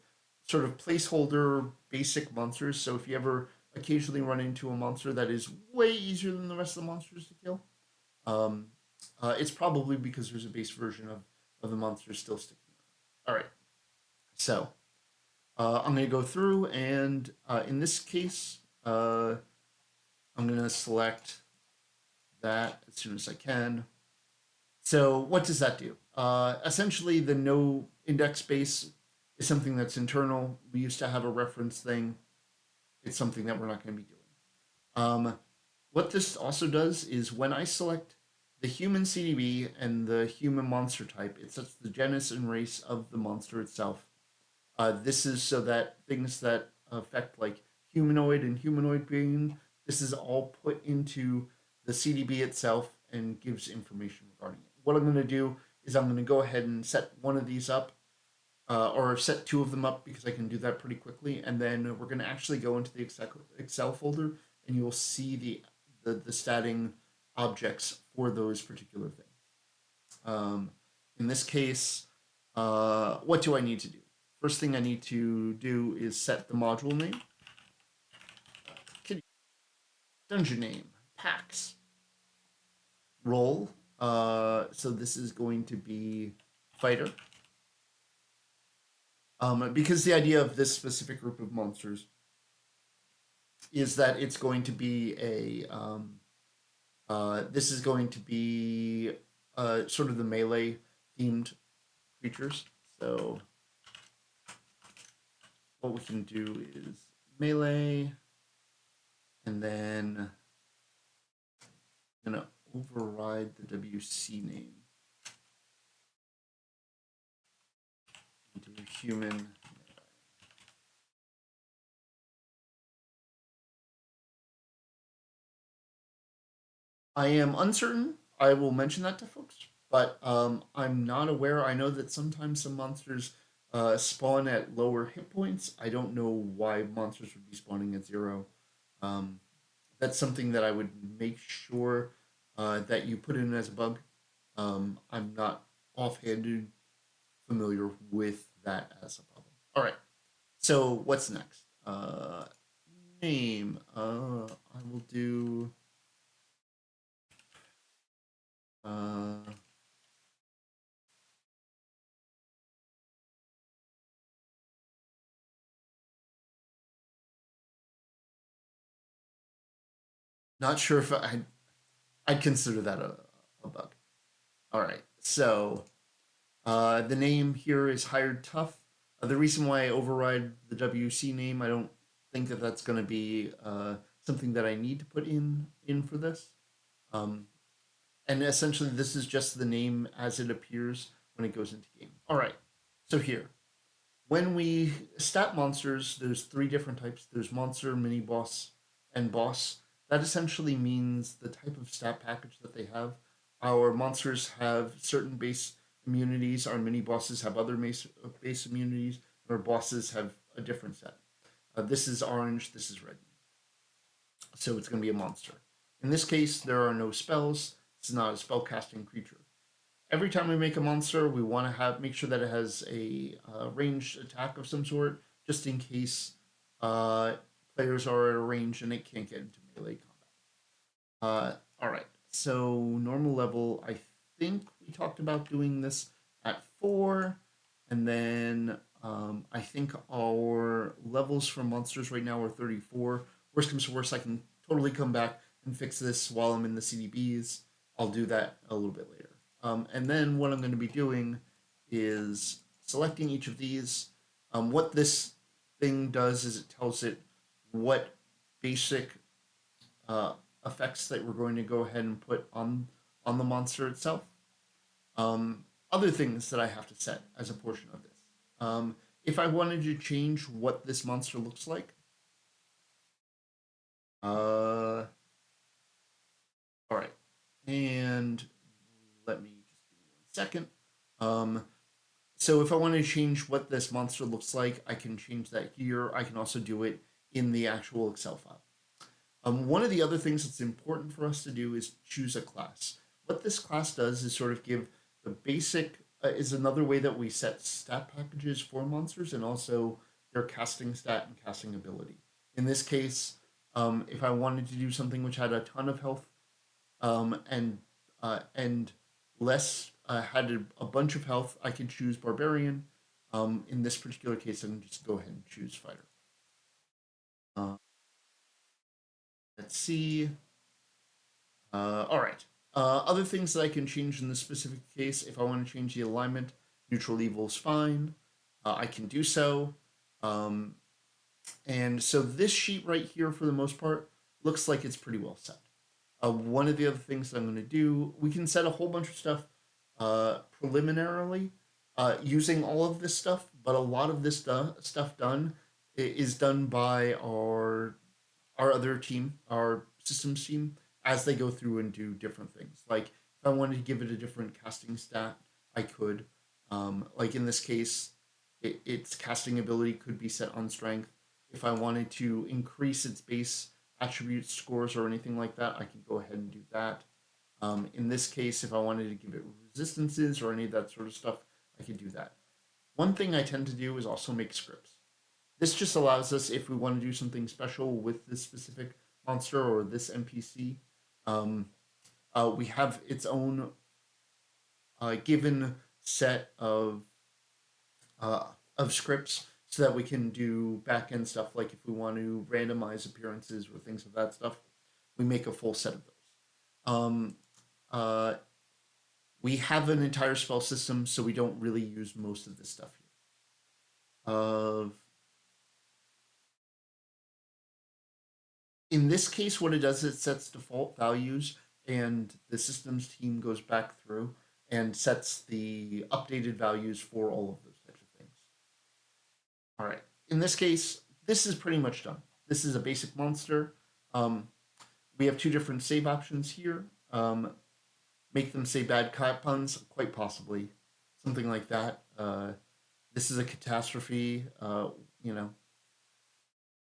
placeholder basic monsters. So if you ever occasionally run into a monster that is way easier than the rest of the monsters to kill, it's probably because there's a base version of the monster still sticking around. All right, so I'm going to go through, and in this case, I'm going to select that as soon as I can. So what does that do? Essentially, the no index base is something that's internal. We used to have a reference thing. It's something that we're not going to be doing. What this also does is when I select the human CDB and the human monster type, it sets the genus and race of the monster itself. This is so that things that affect like humanoid and humanoid being, this is all put into the CDB itself and gives information regarding it. What I'm going to do is I'm going to go ahead and set one of these up, or set two of them up because I can do that pretty quickly, and then we're going to actually go into the Excel folder, and you'll see the statting objects for those particular things. Um, in this case, what do I need to do? First thing I need to do is set the module name. Dungeon name, PAX. Role. So this is going to be fighter. Because the idea of this specific group of monsters is that it's going to be this is going to be sort of the melee themed creatures. So what we can do is melee, and then I'm gonna override the WC name into human. I am uncertain. I will mention that to folks, but I'm not aware. I know that sometimes some monsters spawn at lower hit points. I don't know why monsters would be spawning at zero. Um, that's something that I would make sure that you put in as a bug. I'm not offhanded familiar with that as a problem. All right. So what's next? Name. I will do. Uh, Not sure if I'd consider that a bug. All right. So the name here is Hired Tough. The reason why I override the WC name, I don't think that that's going to be something that I need to put in for this. Um, and essentially, this is just the name as it appears when it goes into game. All right. So here, when we stat monsters, there's three different types. There's monster, mini boss, and boss. That essentially means the type of stat package that they have. Our monsters have certain base immunities. Our mini bosses have other base immunities. Our bosses have a different set. This is orange. This is red. So it's going to be a monster. In this case, there are no spells. It's not a spellcasting creature. Every time we make a monster, we want to have make sure that it has a ranged attack of some sort, just in case uh, players are at a range and it can't get into melee combat. All right, so normal level. I think we talked about doing this at 4, and then I think our levels for monsters right now are 34. Worst comes to worst, I can totally come back and fix this while I'm in the CDBs. I'll do that a little bit later. And then what I'm going to be doing is selecting each of these. What this thing does is it tells it what basic effects that we're going to go ahead and put on the monster itself. Other things that I have to set as a portion of this. If I wanted to change what this monster looks like, all right, and let me just give me 1 second. So if I want to change what this monster looks like, I can change that here. I can also do it in the actual Excel file. One of the other things that's important for us to do is choose a class. What this class does is sort of give the basic, is another way that we set stat packages for monsters and also their casting stat and casting ability. In this case, if I wanted to do something which had a ton of health and less had a bunch of health, I can choose barbarian. In this particular case, I can just go ahead and choose fighter. Uh, let's see. All right. Other things that I can change in this specific case, if I want to change the alignment, neutral evil is fine. I can do so. And so this sheet right here, for the most part, looks like it's pretty well set. One of the other things that I'm going to do, we can set a whole bunch of stuff preliminarily using all of this stuff, but a lot of this stuff done is done by our other team, our systems team, as they go through and do different things. Like if I wanted to give it a different casting stat, I could. Like in this case, its casting ability could be set on strength. If I wanted to increase its base attribute scores or anything like that, I could go ahead and do that. In this case, if I wanted to give it resistances or any of that sort of stuff, I could do that. One thing I tend to do is also make scripts. This just allows us, if we want to do something special with this specific monster or this NPC, um, we have its own given set uh, of scripts so that we can do back end stuff. Like if we want to randomize appearances or things of that stuff, we make a full set of those. Uh, we have an entire spell system, so we don't really use most of this stuff here. In this case, what it does is it sets default values, and the systems team goes back through and sets the updated values for all of those types of things. All right. In this case, this is pretty much done. This is a basic monster. Um, we have two different save options here. Make them say bad cat puns, quite possibly, something like that. This is a catastrophe. You know,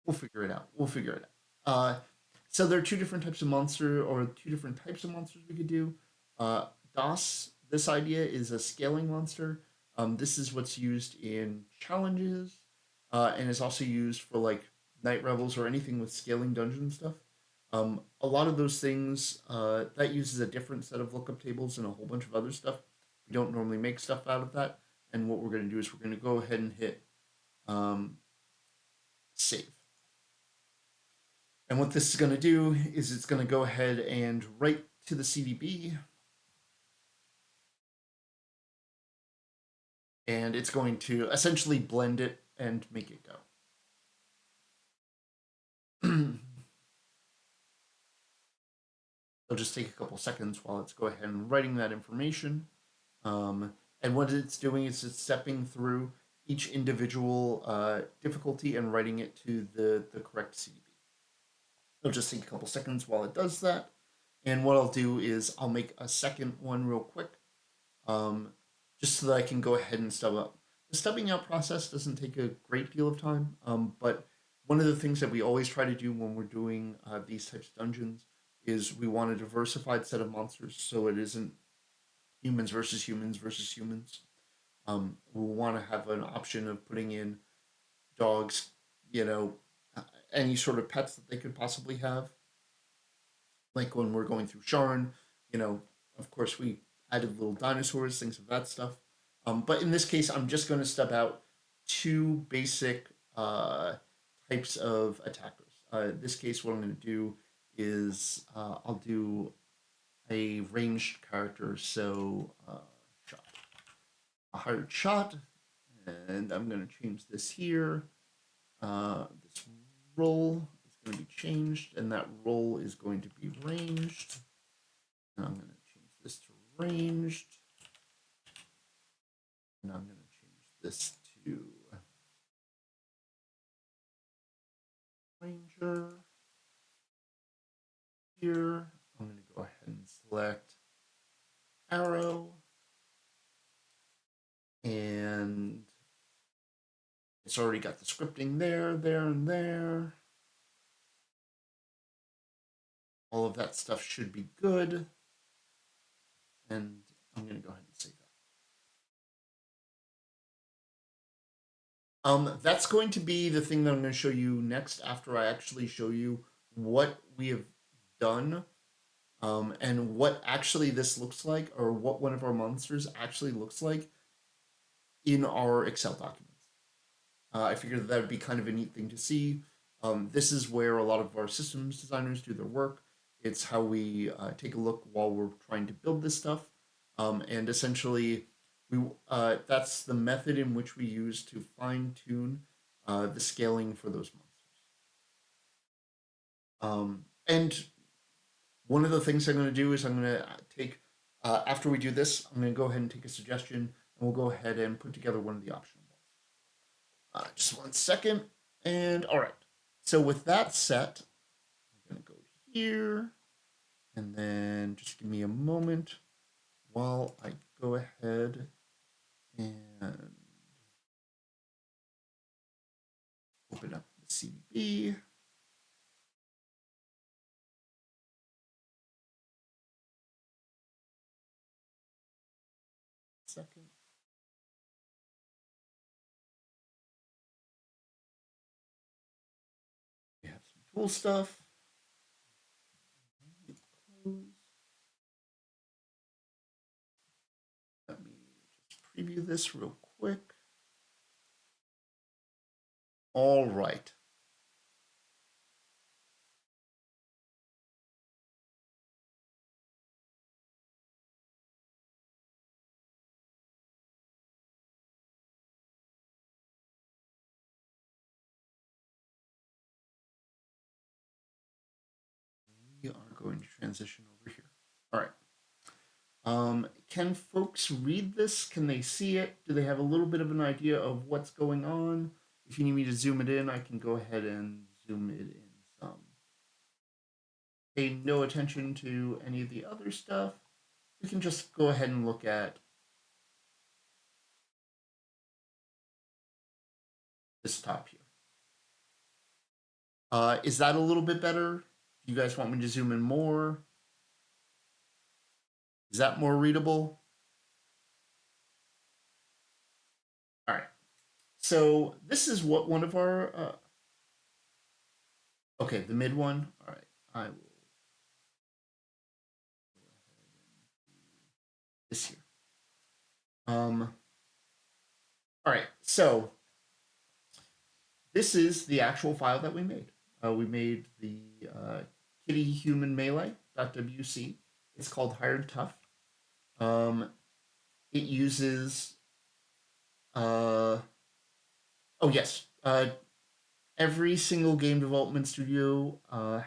we'll figure it out. We'll figure it out. So there are two different types of monster, or two different types of monsters we could do. DOS. This idea is a scaling monster. This is what's used in challenges, and is also used for like night revels or anything with scaling dungeon stuff. A lot of those things that uses a different set of lookup tables and a whole bunch of other stuff. We don't normally make stuff out of that. And what we're going to do is we're going to go ahead and hit save. And what this is going to do is it's going to go ahead and write to the CDB. And it's going to essentially blend it and make it go. It'll just take a couple seconds while it's go ahead and writing that information. And what it's doing is it's stepping through each individual difficulty and writing it to the correct CDB. It'll just take a couple seconds while it does that. And what I'll do is I'll make a second one real quick, just so that I can go ahead and stub up. The stubbing out process doesn't take a great deal of time, but one of the things that we always try to do when we're doing these types of dungeons is we want a diversified set of monsters, so it isn't humans versus humans versus humans. We want to have an option of putting in dogs, you know, any sort of pets that they could possibly have. Like when we're going through Sharn, you know, of course we added little dinosaurs, things of that stuff. But in this case, I'm just going to step out two basic types of attackers. In this case, what I'm going to do is I'll do a ranged character, so shot. A hired shot, and I'm going to change this here. This roll is going to be changed, and that roll is going to be ranged. And I'm going to change this to ranged, and I'm going to change this to ranger. Here, I'm going to go ahead and select arrow, and it's already got the scripting there, and there. All of that stuff should be good, and I'm going to go ahead and save that. That's going to be the thing that I'm going to show you next after I actually show you what we have done, and what actually this looks like, or what one of our monsters actually looks like in our Excel documents. I figured that would be kind of a neat thing to see. This is where a lot of our systems designers do their work. It's how we take a look while we're trying to build this stuff, and essentially, that's the method in which we use to fine tune the scaling for those monsters. And one of the things I'm going to do is I'm going to take, after we do this, I'm going to go ahead and take a suggestion, and we'll go ahead and put together one of the optional ones. Just 1 second. And all right. So with that set, I'm going to go here. And then just give me a moment while I go ahead and open up the CDB. Second. We have some tool stuff. Close. Let me just preview this real quick. All right. We are going to transition over here. All right. Can folks read this? Can they see it? Do they have a little bit of an idea of what's going on? If you need me to zoom it in, I can go ahead and zoom it in some. Pay no attention to any of the other stuff. We can just go ahead and look at this top here. Is that a little bit better? Do you guys want me to zoom in more? Is that more readable? All right. So this is what one of our, okay, the mid one. All right. I will go ahead and do this here. All right. So this is the actual file that we made. We made the kitty human melee.wc. It's called Hired Tough. It uses, oh yes, every single game development studio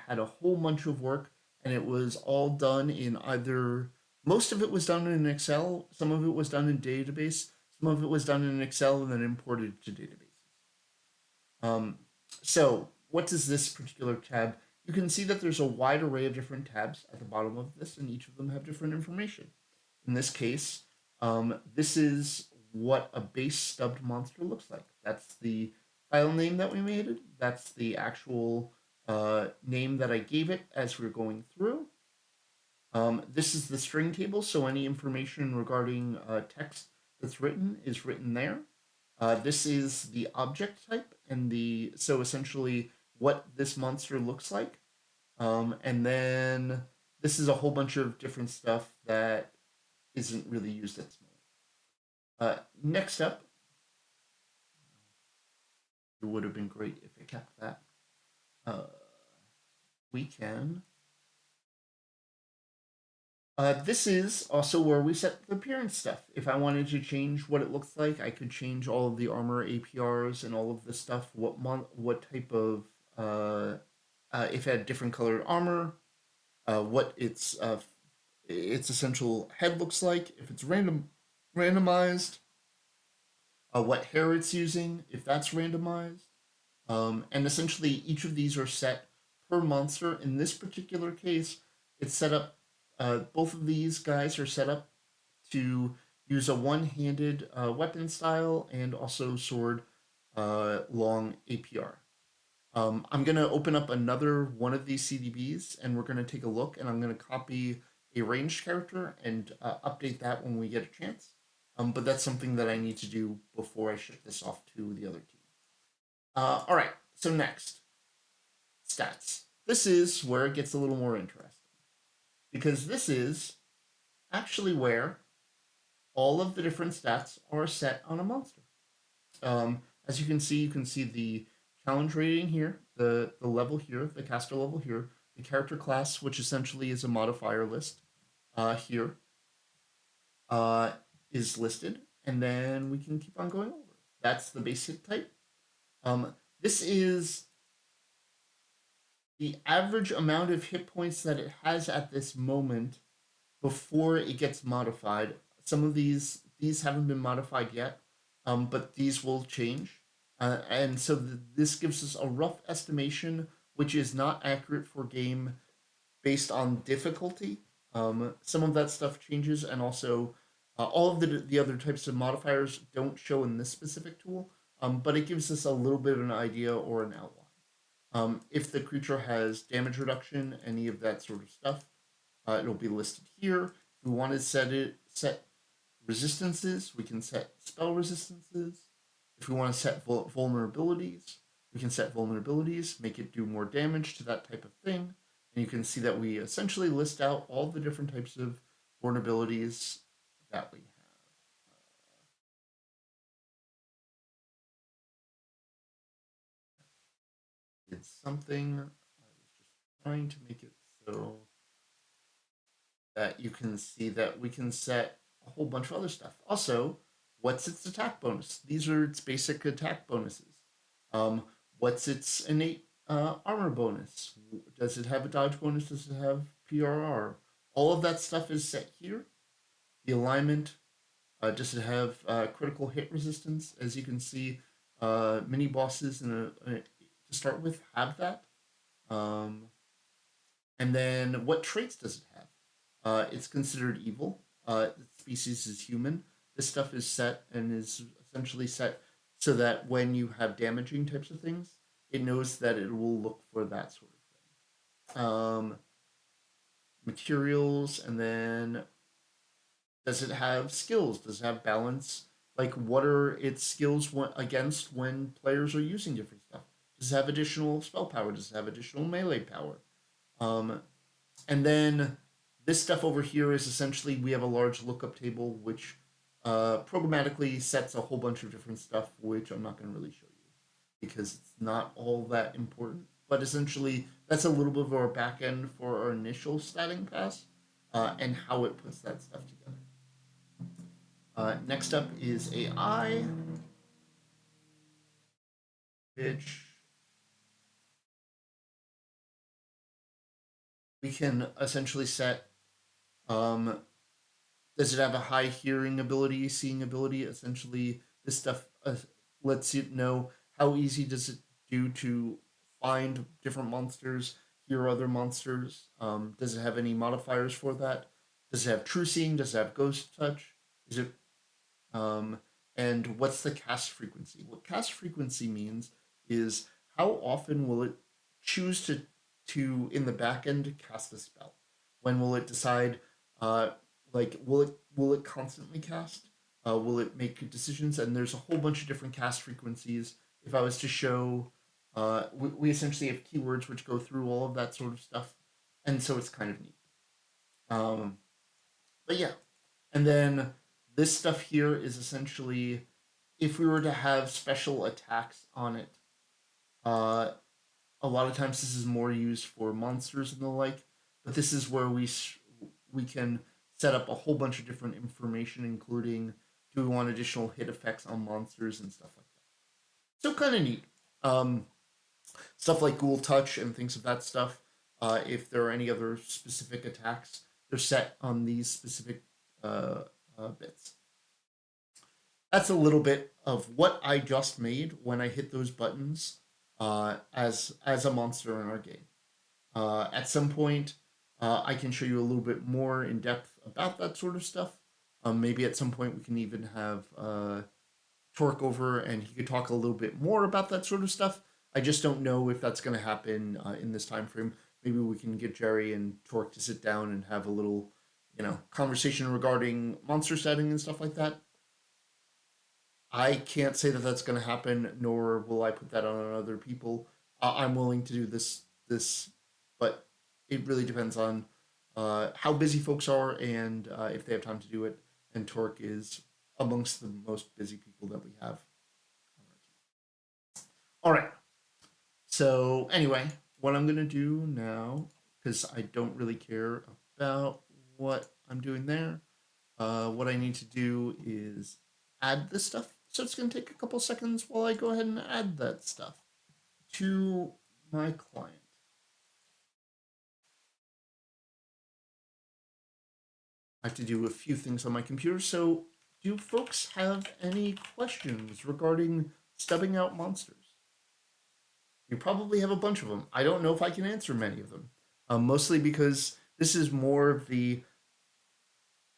had a whole bunch of work, and it was all done in either, most of it was done in Excel, some of it was done in database, some of it was done in Excel and then imported to databases. So what does this particular tab? You can see that there's a wide array of different tabs at the bottom of this, and each of them have different information. In this case, this is what a base stubbed monster looks like. That's the file name that we made it. That's the actual name that I gave it as we are going through. This is the string table, so any information regarding text that's written is written there. This is the object type and the so essentially what this monster looks like. And then this is a whole bunch of different stuff that isn't really used at this moment. Next up, it would have been great if it kept that. We can. This is also where we set the appearance stuff. If I wanted to change what it looks like, I could change all of the armor APRs and all of this stuff. What type of if it had different colored armor, what its essential head looks like, if it's randomized, what hair it's using, if that's randomized, and essentially each of these are set per monster. In this particular case, it's set up. Both of these guys are set up to use a one-handed weapon style and also sword long APR. I'm going to open up another one of these CDBs and we're going to take a look, and I'm going to copy a ranged character and update that when we get a chance. But that's something that I need to do before I ship this off to the other team. All right, so next, stats. This is where it gets a little more interesting because this is actually where all of the different stats are set on a monster. As you can see the challenge rating here, the level here, the caster level here, the character class, which essentially is a modifier list here, is listed, and then we can keep on going over. That's the basic type. This is the average amount of hit points that it has at this moment before it gets modified. Some of these haven't been modified yet, but these will change. And so this gives us a rough estimation, which is not accurate for game based on difficulty. Some of that stuff changes, and also all of the other types of modifiers don't show in this specific tool, but it gives us a little bit of an idea or an outline. If the creature has damage reduction, any of that sort of stuff, it'll be listed here. If we want to set resistances, we can set spell resistances. If we want to set vulnerabilities, we can set vulnerabilities, make it do more damage to that type of thing. And you can see that we essentially list out all the different types of vulnerabilities that we have. Did something. I was just trying to make it so that you can see that we can set a whole bunch of other stuff. Also, what's its attack bonus? These are its basic attack bonuses. Um, what's its innate armor bonus? Does it have a dodge bonus? Does it have PRR? All of that stuff is set here. The alignment, does it have critical hit resistance? As you can see, mini bosses to start with have that. Um, and then what traits does it have? It's considered evil. Its species is human. This stuff is set and is essentially set so that when you have damaging types of things, it knows that it will look for that sort of thing. Materials, and then does it have skills? Does it have balance? Like, what are its skills against when players are using different stuff? Does it have additional spell power? Does it have additional melee power? Um, and then this stuff over here is essentially we have a large lookup table which programmatically sets a whole bunch of different stuff, which I'm not going to really show you because it's not all that important. But essentially, that's a little bit of our back end for our initial statting pass and how it puts that stuff together. Next up is AI, which we can essentially set. Um, does it have a high hearing ability, seeing ability? Essentially, this stuff lets you know how easy does it do to find different monsters, hear other monsters. Does it have any modifiers for that? Does it have true seeing? Does it have ghost touch? Is it um, and what's the cast frequency? What cast frequency means is how often will it choose to in the back end cast a spell? When will it decide? Uh, like will it constantly cast? Will it make decisions? And there's a whole bunch of different cast frequencies. If I was to show, we essentially have keywords which go through all of that sort of stuff, and so it's kind of neat. Um, but yeah, and then this stuff here is essentially if we were to have special attacks on it, uh, a lot of times this is more used for monsters and the like. But this is where we can set up a whole bunch of different information, including do we want additional hit effects on monsters and stuff like that. So kind of neat. Um, Stuff like Ghoul Touch and things of that stuff. If there are any other specific attacks, they're set on these specific uh, bits. That's a little bit of what I just made when I hit those buttons as a monster in our game. At some point, I can show you a little bit more in depth about that sort of stuff. Maybe at some point we can even have Torque over and he could talk a little bit more about that sort of stuff. I just don't know if that's going to happen in this time frame. Maybe we can get Jerry and Torque to sit down and have a little, conversation regarding monster setting and stuff like that. I can't say that that's going to happen, nor will I put that on other people. I'm willing to do this, but it really depends on how busy folks are and if they have time to do it. And Torque is amongst the most busy people that we have. All right. So anyway, what I'm gonna do now, because I don't really care about what I'm doing there, what I need to do is add this stuff. So it's gonna take a couple seconds while I go ahead and add that stuff to my client. I have to do a few things on my computer. So do folks have any questions regarding stubbing out monsters? You probably have a bunch of them. I don't know if I can answer many of them. Mostly because this is more of the,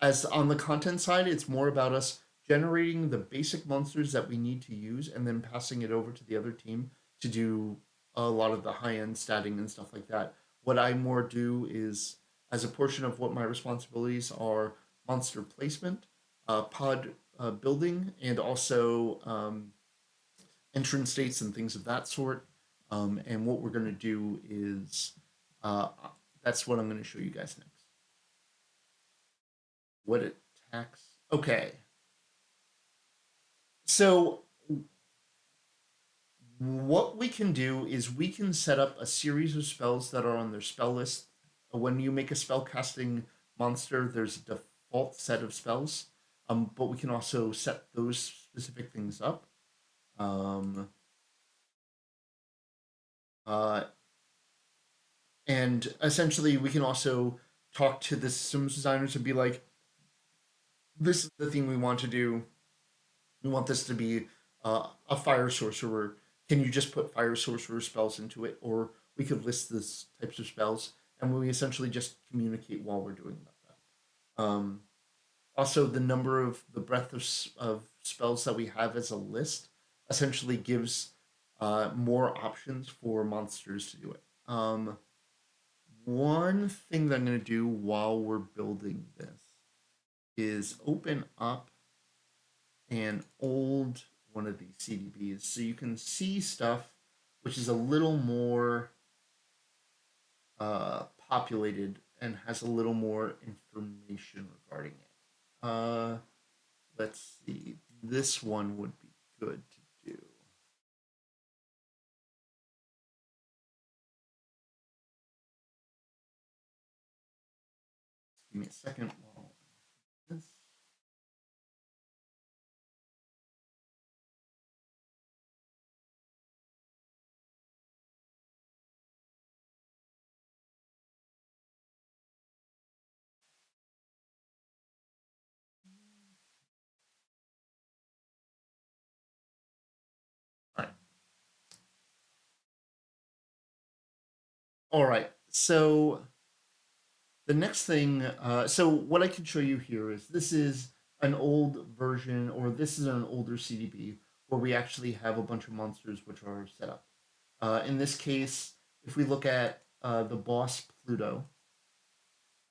as on the content side, it's more about us generating the basic monsters that we need to use and then passing it over to the other team to do a lot of the high end statting and stuff like that. What I more do is, as a portion of what my responsibilities are, monster placement, pod building, and also entrance states and things of that sort. And what we're going to do is uh, that's what I'm going to show you guys next. What attacks? Okay, so what we can do is we can set up a series of spells that are on their spell list. When you make a spell casting monster, there's a default set of spells, but we can also set those specific things up. Um, uh, and essentially, we can also talk to the systems designers and be like, this is the thing we want to do. We want this to be a fire sorcerer. Can you just put fire sorcerer spells into it? Or we could list this types of spells, and we essentially just communicate while we're doing that. Also, the number of the breadth of spells that we have as a list essentially gives more options for monsters to do it. One thing that I'm going to do while we're building this is open up an old one of these CDBs so you can see stuff which is a little more populated and has a little more information regarding it. Let's see. This one would be good to do. Give me a second while this. All right. All right. So the next thing, so what I can show you here is this is an old version, or this is an older CDB where we actually have a bunch of monsters which are set up. In this case, if we look at the boss Pluto,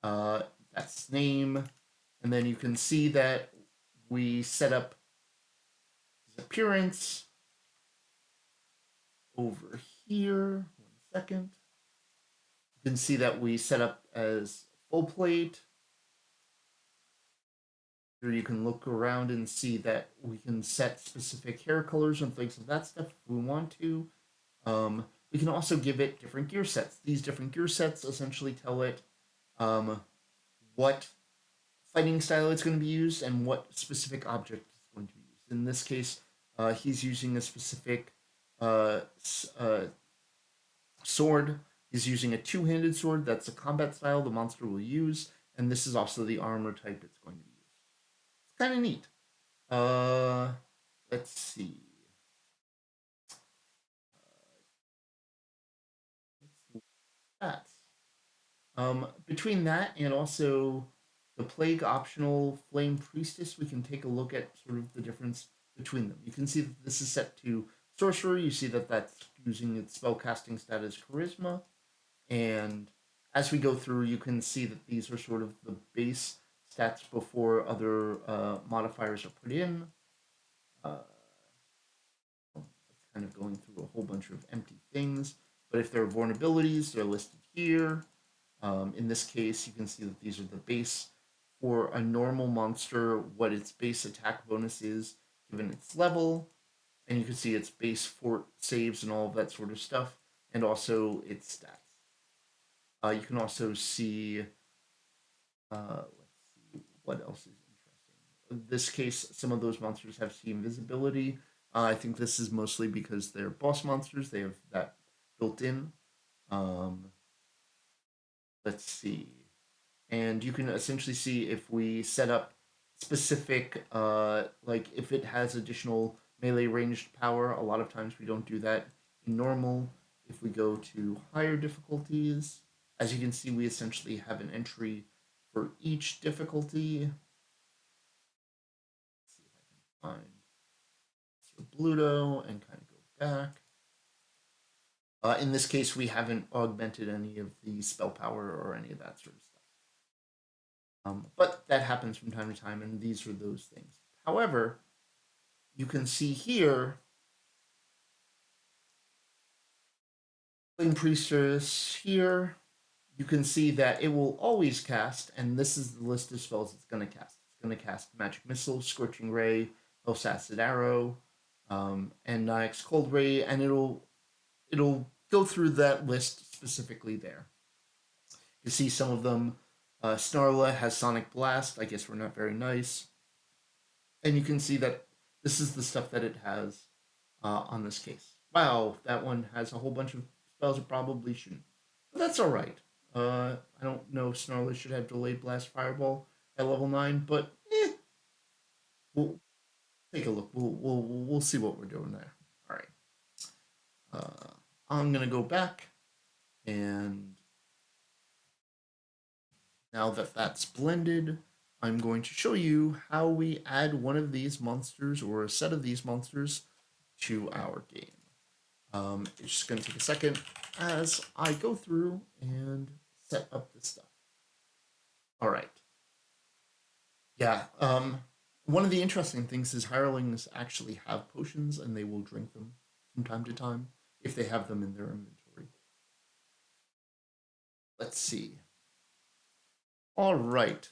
uh, that's name, and then you can see that we set up his appearance over here. 1 second. You can see that we set up as full plate. Here you can look around and see that we can set specific hair colors and things of that stuff if we want to. We can also give it different gear sets. These different gear sets essentially tell it um, what fighting style it's going to be used and what specific object is going to be used. In this case, he's using a specific uh, sword. He's using a two-handed sword. That's a combat style the monster will use, and this is also the armor type it's going to use. It's kind of neat. Uh, let's see. That between that and also the plague optional flame priestess, we can take a look at sort of the difference between them. You can see that this is set to sorcerer. You see that that's using its spellcasting stat as charisma, and as we go through, you can see that these are sort of the base stats before other modifiers are put in. It's kind of going through a whole bunch of empty things. But if there are vulnerabilities, they're listed here. In this case, you can see that these are the base for a normal monster, what its base attack bonus is given its level. And you can see its base fort saves and all of that sort of stuff, and also its stats. You can also see, let's see, what else is interesting. In this case, some of those monsters have C invisibility. I think this is mostly because they're boss monsters. They have that built in. Um, let's see. And you can essentially see if we set up specific, like if it has additional melee ranged power. A lot of times we don't do that in normal. If we go to higher difficulties, as you can see, we essentially have an entry for each difficulty. Let's see if I can find Sir Bluto and kind of go back. In this case, we haven't augmented any of the spell power or any of that sort of stuff. But that happens from time to time, and these are those things. However, you can see here, Flame Priestess here, you can see that it will always cast, and this is the list of spells it's going to cast. It's going to cast Magic Missile, Scorching Ray, Hell's Acid Arrow, and Nyx Cold Ray, and it'll go through that list specifically there. You see some of them. Snarla has Sonic Blast. I guess we're not very nice. And you can see that this is the stuff that it has on this case. Wow, that one has a whole bunch of spells it probably shouldn't. But that's all right. I don't know if Snarla should have Delayed Blast Fireball at level 9, but we'll take a look. We'll see what we're doing there. All right. I'm going to go back, and now that that's blended, I'm going to show you how we add one of these monsters or a set of these monsters to our game. It's just going to take a second as I go through and set up this stuff. All right. Yeah. One of the interesting things is hirelings actually have potions, and they will drink them from time to time if they have them in their inventory. Let's see. All right.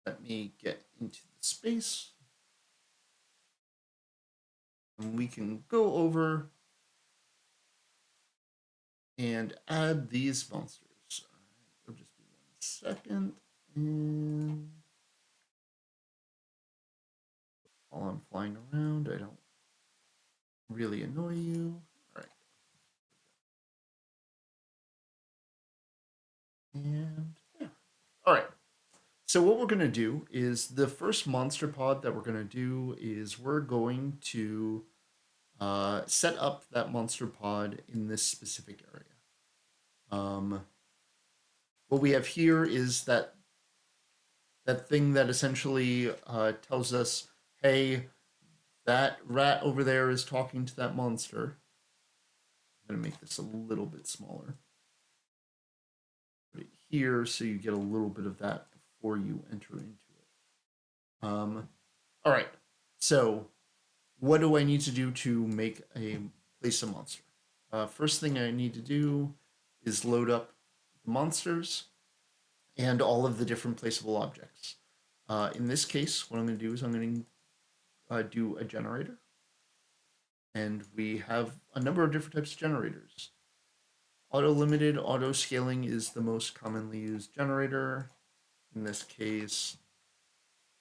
Let me get into the space. And we can go over and add these monsters. It'll just be 1 second. And while I'm flying around, I don't really annoy you. All right. And yeah. All right. So what we're going to do is the first monster pod that we're going to do is we're going to set up that monster pod in this specific area. What we have here is that thing that essentially tells us, hey, that rat over there is talking to that monster. I'm going to make this a little bit smaller. Put it here so you get a little bit of that before you enter into it. All right. So what do I need to do to make a place a monster? First thing I need to do is load up the monsters and all of the different placeable objects. In this case, what I'm going to do is I'm going to do a generator. And we have a number of different types of generators. Auto-limited auto-scaling is the most commonly used generator. In this case,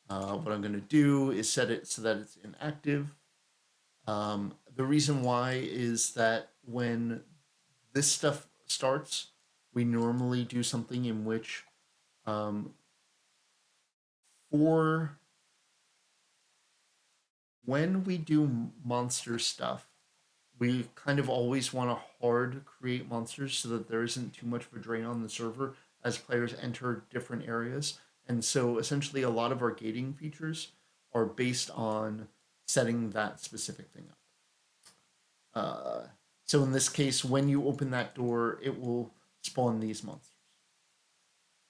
what I'm going to do is set it so that it's inactive. The reason why is that when this stuff starts, we normally do something in which for when we do monster stuff, we kind of always want to hard create monsters so that there isn't too much of a drain on the server as players enter different areas. And so essentially a lot of our gating features are based on setting that specific thing up. So in this case, when you open that door, it will spawn these monsters.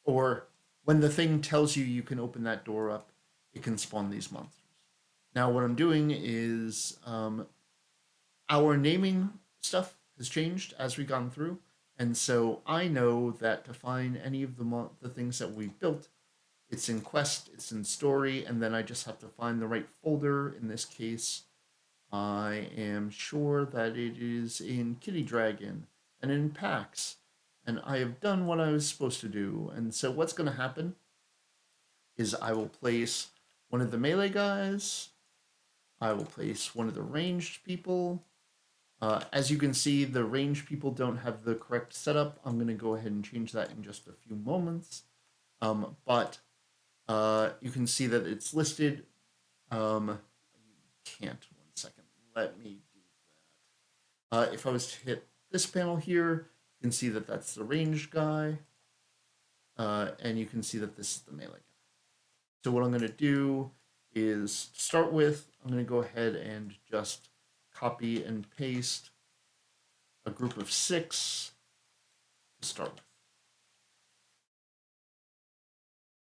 Or when the thing tells you you can open that door up, it can spawn these monsters. Now what I'm doing is our naming stuff has changed as we've gone through. And so I know that to find any of the things that we've built, it's in quest, it's in story, and then I just have to find the right folder. In this case, I am sure that it is in Kitty Dragon and in packs. And I have done what I was supposed to do. And so what's going to happen is I will place one of the melee guys. I will place one of the ranged people. As you can see, the ranged people don't have the correct setup. I'm going to go ahead and change that in just a few moments. But you can see that it's listed. Can't. 1 second. Let me do that. If I was to hit this panel here, you can see that that's the ranged guy, and you can see that this is the melee guy. So what I'm going to do is, to start with, I'm going to go ahead and just copy and paste a group of 6 to start with.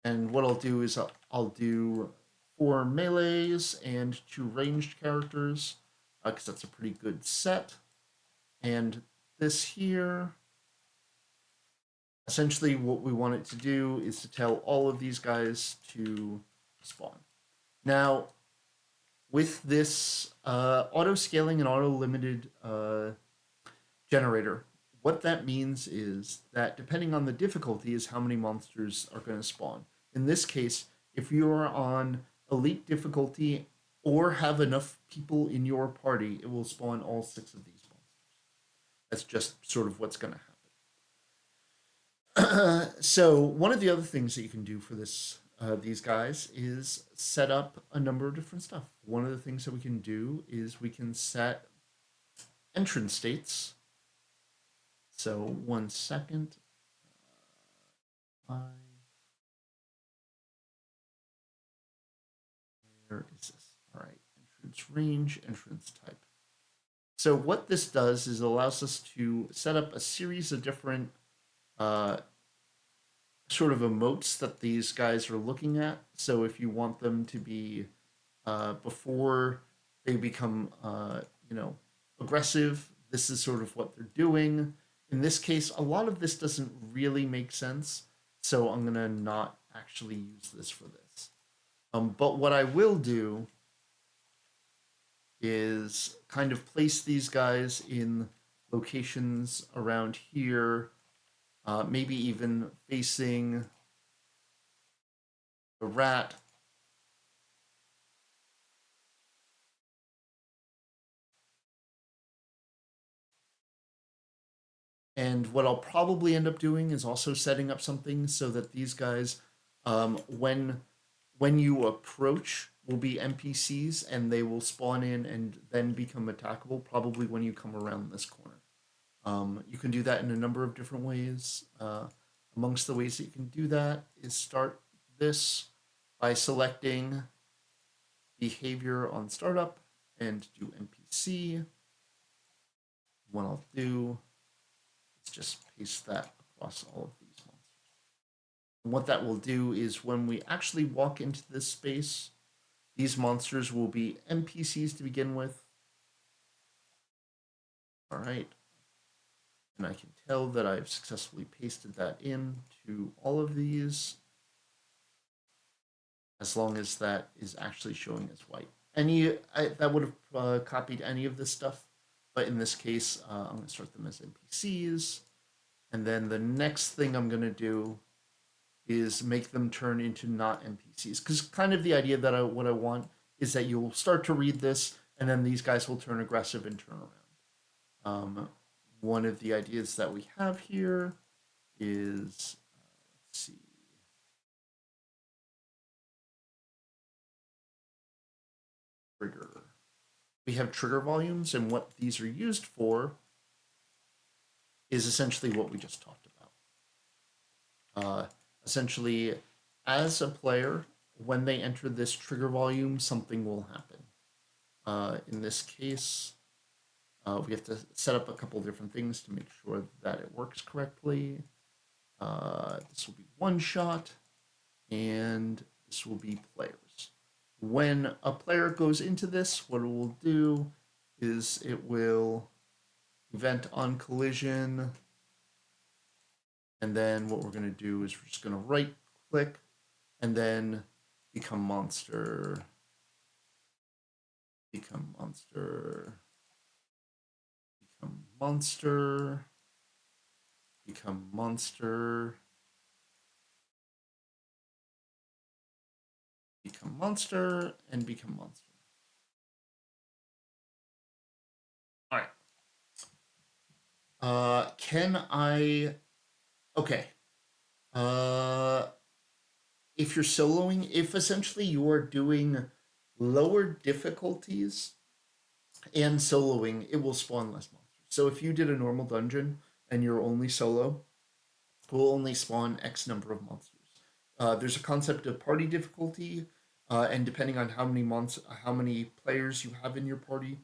And what I'll do is I'll do 4 melees and 2 ranged characters, because that's a pretty good set. And this here, essentially what we want it to do is to tell all of these guys to spawn. Now, with this auto scaling and auto limited generator, what that means is that depending on the difficulty is how many monsters are going to spawn. In this case, if you are on elite difficulty or have enough people in your party, it will spawn all 6 of these monsters. That's just sort of what's going to happen. So one of the other things that you can do for these guys is set up a number of different stuff. One of the things that we can do is we can set entrance states. So 1 second. Where is this? All right, entrance range, entrance type. So what this does is it allows us to set up a series of different sort of emotes that these guys are looking at. So if you want them to be before they become aggressive, this is sort of what they're doing. In this case, a lot of this doesn't really make sense, so I'm gonna not actually use this for this. But what I will do is kind of place these guys in locations around here, maybe even facing the rat. And what I'll probably end up doing is also setting up something so that these guys, when you approach, will be NPCs and they will spawn in and then become attackable. Probably when you come around this corner. You can do that in a number of different ways. Amongst the ways that you can do that is start this by selecting behavior on startup and do NPC. What I'll do is just paste that across all of these monsters. And what that will do is when we actually walk into this space, these monsters will be NPCs to begin with. All right. And I can tell that I've successfully pasted that in to all of these, as long as that is actually showing as white. That would have copied any of this stuff, but in this case, I'm going to start them as NPCs, and then the next thing I'm going to do is make them turn into not NPCs, because kind of the idea that what I want is that you'll start to read this, and then these guys will turn aggressive and turn around. One of the ideas that we have here is, let's see. Trigger. We have trigger volumes, and what these are used for is essentially what we just talked about. Essentially, as a player, when they enter this trigger volume, something will happen. In this case, we have to set up a couple different things to make sure that it works correctly. This will be one shot, and this will be players. When a player goes into this, what it will do is it will event on collision, and then what we're going to do is we're just going to right click and then become monster, become monster, become monster, become monster, become monster, and become monster. All right. Can I? Okay. if you're soloing, if essentially you are doing lower difficulties and soloing, it will spawn less monsters. So if you did a normal dungeon and you're only solo, it will only spawn X number of monsters. There's a concept of party difficulty, and depending on how many players you have in your party,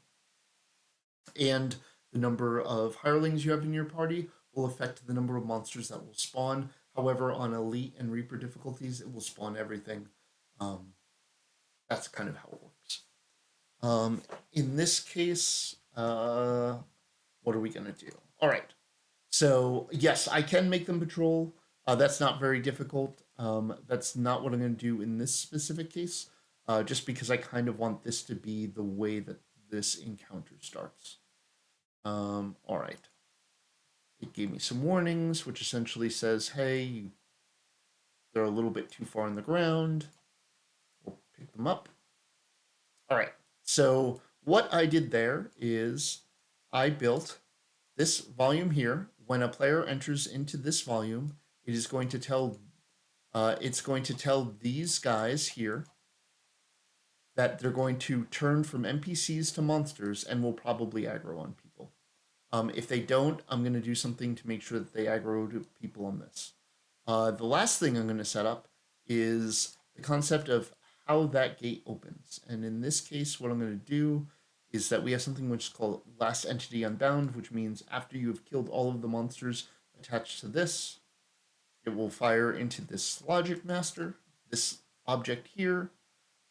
and the number of hirelings you have in your party will affect the number of monsters that will spawn. However, on Elite and Reaper difficulties, it will spawn everything. Um, that's kind of how it works. In this case, what are we gonna do? All right. So yes, I can make them patrol. That's not very difficult. That's not what I'm gonna do in this specific case, just because I kind of want this to be the way that this encounter starts. All right. It gave me some warnings, which essentially says, hey, they're a little bit too far in the ground. We'll pick them up. All right. So what I did there is I built this volume here. When a player enters into this volume, it is going to tell these guys here that they're going to turn from NPCs to monsters and will probably aggro on people. If they don't, I'm going to do something to make sure that they aggro to people on this. The last thing I'm going to set up is the concept of how that gate opens. And in this case, what I'm going to do is that we have something which is called last entity unbound, which means after you have killed all of the monsters attached to this, it will fire into this logic master, this object here.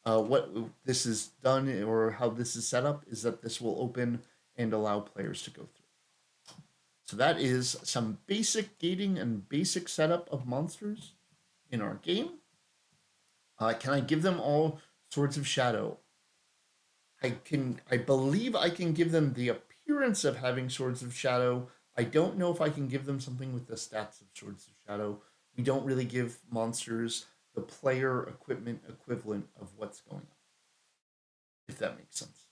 What this is done or how this is set up is that this will open and allow players to go through. So that is some basic gating and basic setup of monsters in our game. Can I give them all Swords of Shadow? I believe I can give them the appearance of having Swords of Shadow. I don't know if I can give them something with the stats of Swords of Shadow. We don't really give monsters the player equipment equivalent of what's going on, if that makes sense.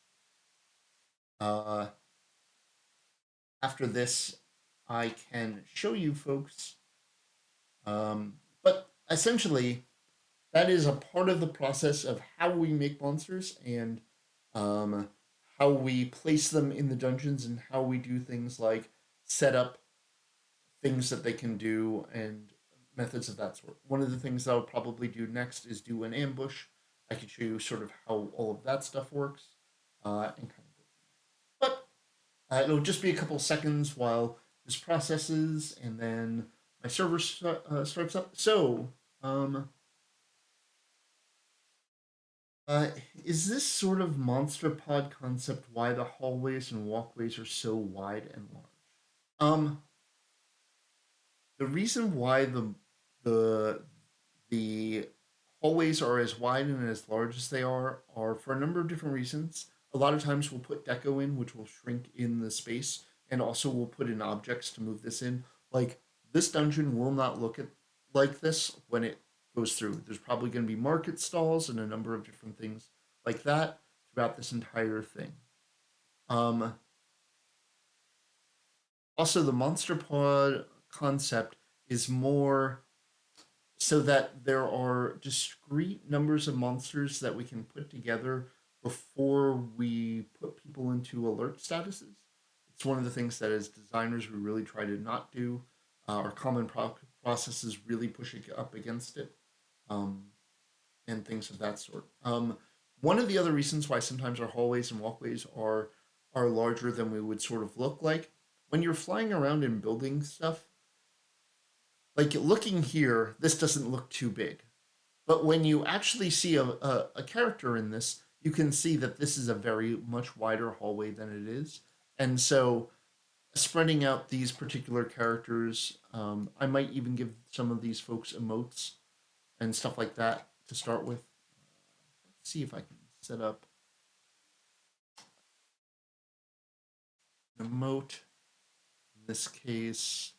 Uh, After this, I can show you folks. But essentially, that is a part of the process of how we make monsters and um, how we place them in the dungeons and how we do things like set up things that they can do and methods of that sort. One of the things that I'll probably do next is do an ambush. I can show you sort of how all of that stuff works and kind of go. But it'll just be a couple seconds while this processes and then my server starts up. So, um, uh, is this sort of monster pod concept why the hallways and walkways are so wide and large? Um, the reason why the the hallways are as wide and as large as they are for a number of different reasons. A lot of times we'll put deco in, which will shrink in the space, and also we'll put in objects to move this in. Like this dungeon will not look at like this when it goes through. There's probably going to be market stalls and a number of different things like that throughout this entire thing. Um, Also, the monster pod concept is more so that there are discrete numbers of monsters that we can put together before we put people into alert statuses. It's one of the things that as designers we really try to not do. Our common processes really pushing up against it, um, and things of that sort. One of the other reasons why sometimes our hallways and walkways are larger than we would sort of look like when you're flying around and building stuff. Like looking here, this doesn't look too big. But when you actually see a character in this, you can see that this is a very much wider hallway than it is. And so spreading out these particular characters, I might even give some of these folks emotes and stuff like that to start with. Let's see if I can set up an emote. In this case,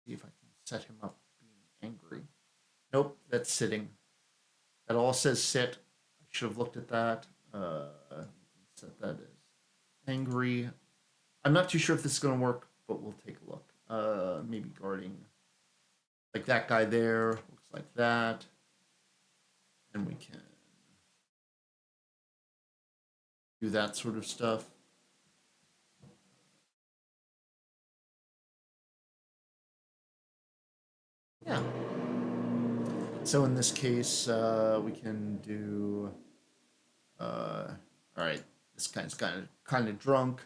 see if I can set him up being angry. Nope, that's sitting. That all says sit. I should have looked at that. Set that as angry. I'm not too sure if this is going to work, but we'll take a look. Maybe guarding. like that guy there looks like that, and we can do that sort of stuff. Yeah. So in this case, we can do. All right, this guy's kind of drunk.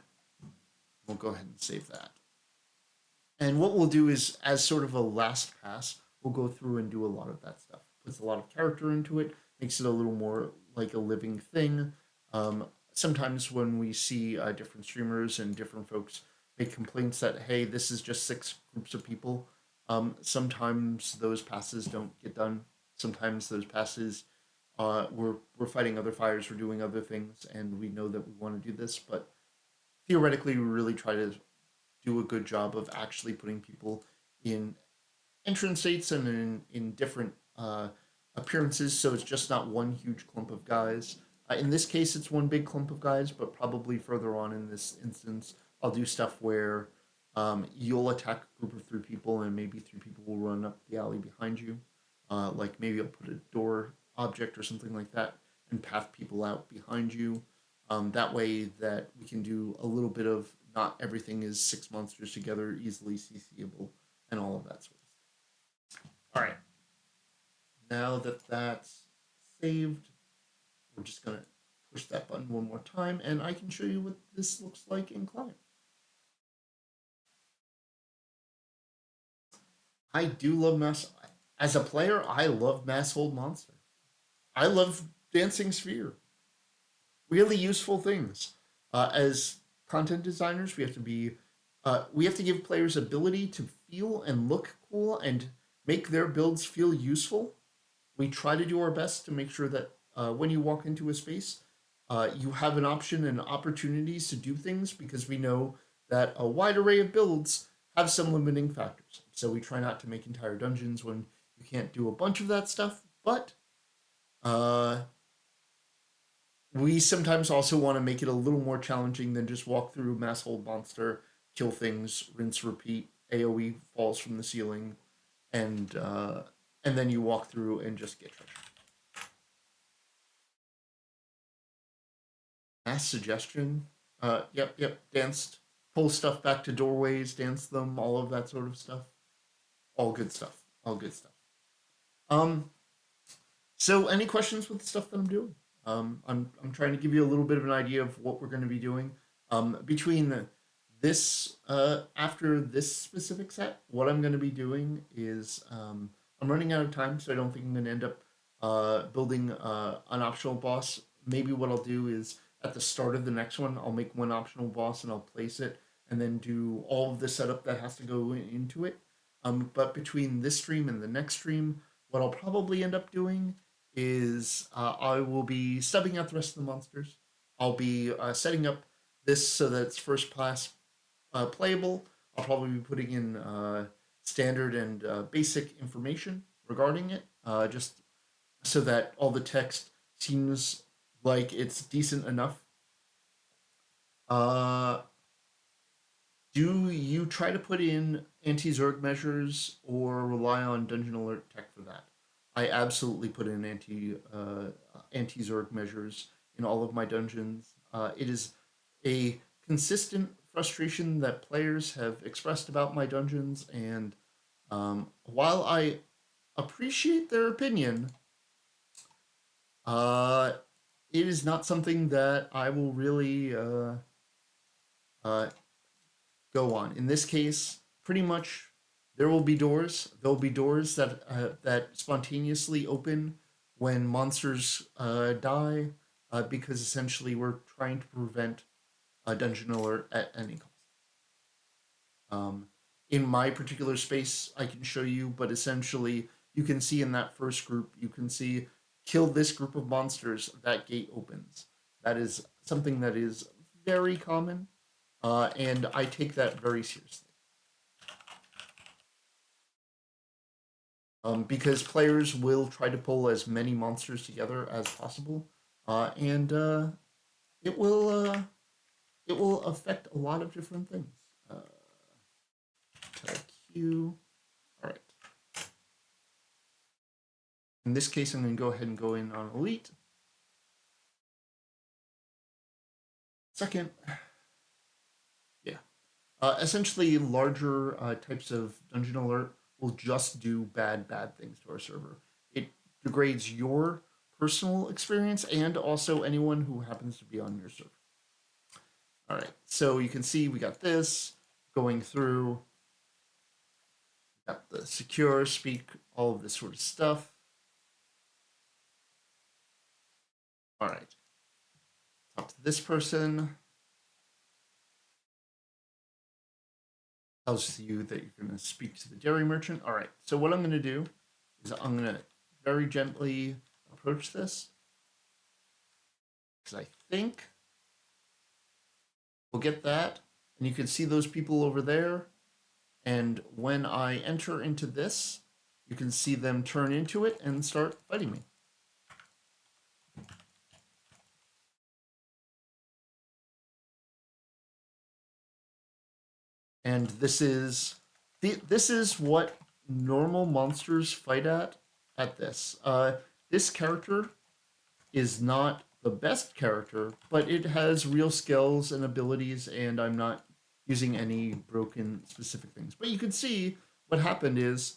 We'll go ahead and save that. And what we'll do is, as sort of a last pass, we'll go through and do a lot of that stuff. Puts a lot of character into it, makes it a little more like a living thing. Sometimes when we see different streamers and different folks make complaints that, hey, this is just 6 groups of people, sometimes those passes don't get done. Sometimes those passes, we're fighting other fires, we're doing other things, and we know that we want to do this, but theoretically, we really try to do a good job of actually putting people in entrance states and in different appearances, so it's just not one huge clump of guys. In this case, it's one big clump of guys, but probably further on in this instance, I'll do stuff where you'll attack a group of 3 people, and maybe 3 people will run up the alley behind you. Like maybe I'll put a door object or something like that and path people out behind you. That way that we can do a little bit of not everything is 6 monsters together, easily CCable, and all of that sort of stuff. All right. Now that that's saved, we're just going to push that button one more time, and I can show you what this looks like in Client. I do love mass. As a player, I love Mass Hold Monster. I love Dancing Sphere. Really useful things. As content designers, we have to give players ability to feel and look cool and make their builds feel useful. We try to do our best to make sure that when you walk into a space, you have an option and opportunities to do things because we know that a wide array of builds have some limiting factors. So we try not to make entire dungeons when you can't do a bunch of that stuff, but uh, we sometimes also want to make it a little more challenging than just walk through mass hold monster, kill things, rinse, repeat, AoE falls from the ceiling, and uh, and then you walk through and just get treasure. Mass suggestion. Yep. Danced. Pull stuff back to doorways, dance them, all of that sort of stuff. All good stuff. All good stuff. Um, so any questions with the stuff that I'm doing? I'm trying to give you a little bit of an idea of what we're going to be doing. Between this after this specific set, what I'm going to be doing is I'm running out of time, so I don't think I'm going to end up building an optional boss. Maybe what I'll do is at the start of the next one, I'll make one optional boss and I'll place it, and then do all of the setup that has to go into it. But between this stream and the next stream, what I'll probably end up doing is I will be subbing out the rest of the monsters. I'll be setting up this so that it's first class playable. I'll probably be putting in standard and basic information regarding it, just so that all the text seems like it's decent enough. Uh, do you try to put in anti-Zerg measures or rely on Dungeon Alert tech for that? I absolutely put in anti-Zerg measures in all of my dungeons. It is a consistent frustration that players have expressed about my dungeons, and while I appreciate their opinion, uh, it is not something that I will really uh, go on. In this case, pretty much there will be doors. There will be doors that spontaneously open when monsters die, because essentially we're trying to prevent a dungeon alert at any cost. Um, in my particular space, I can show you, but essentially you can see in that first group, you can see kill this group of monsters, that gate opens. That is something that is very common, and I take that very seriously. Because players will try to pull as many monsters together as possible, and it will uh, it will affect a lot of different things. Uh, Q. All right. In this case, I'm going to go ahead and go in on Elite. Second, yeah. Essentially, larger types of dungeon alert will just do bad things to our server. It degrades your personal experience and also anyone who happens to be on your server. All right, so you can see we got this going through, got the secure, speak, all of this sort of stuff. All right, talk to this person. Tells you that you're going to speak to the dairy merchant. All right, so what I'm going to do is I'm going to very gently approach this because I think we'll get that. And you can see those people over there. And when I enter into this, you can see them turn into it and start fighting me. And this is what normal monsters fight at this. This character is not the best character, but it has real skills and abilities, and I'm not using any broken specific things. But you can see what happened is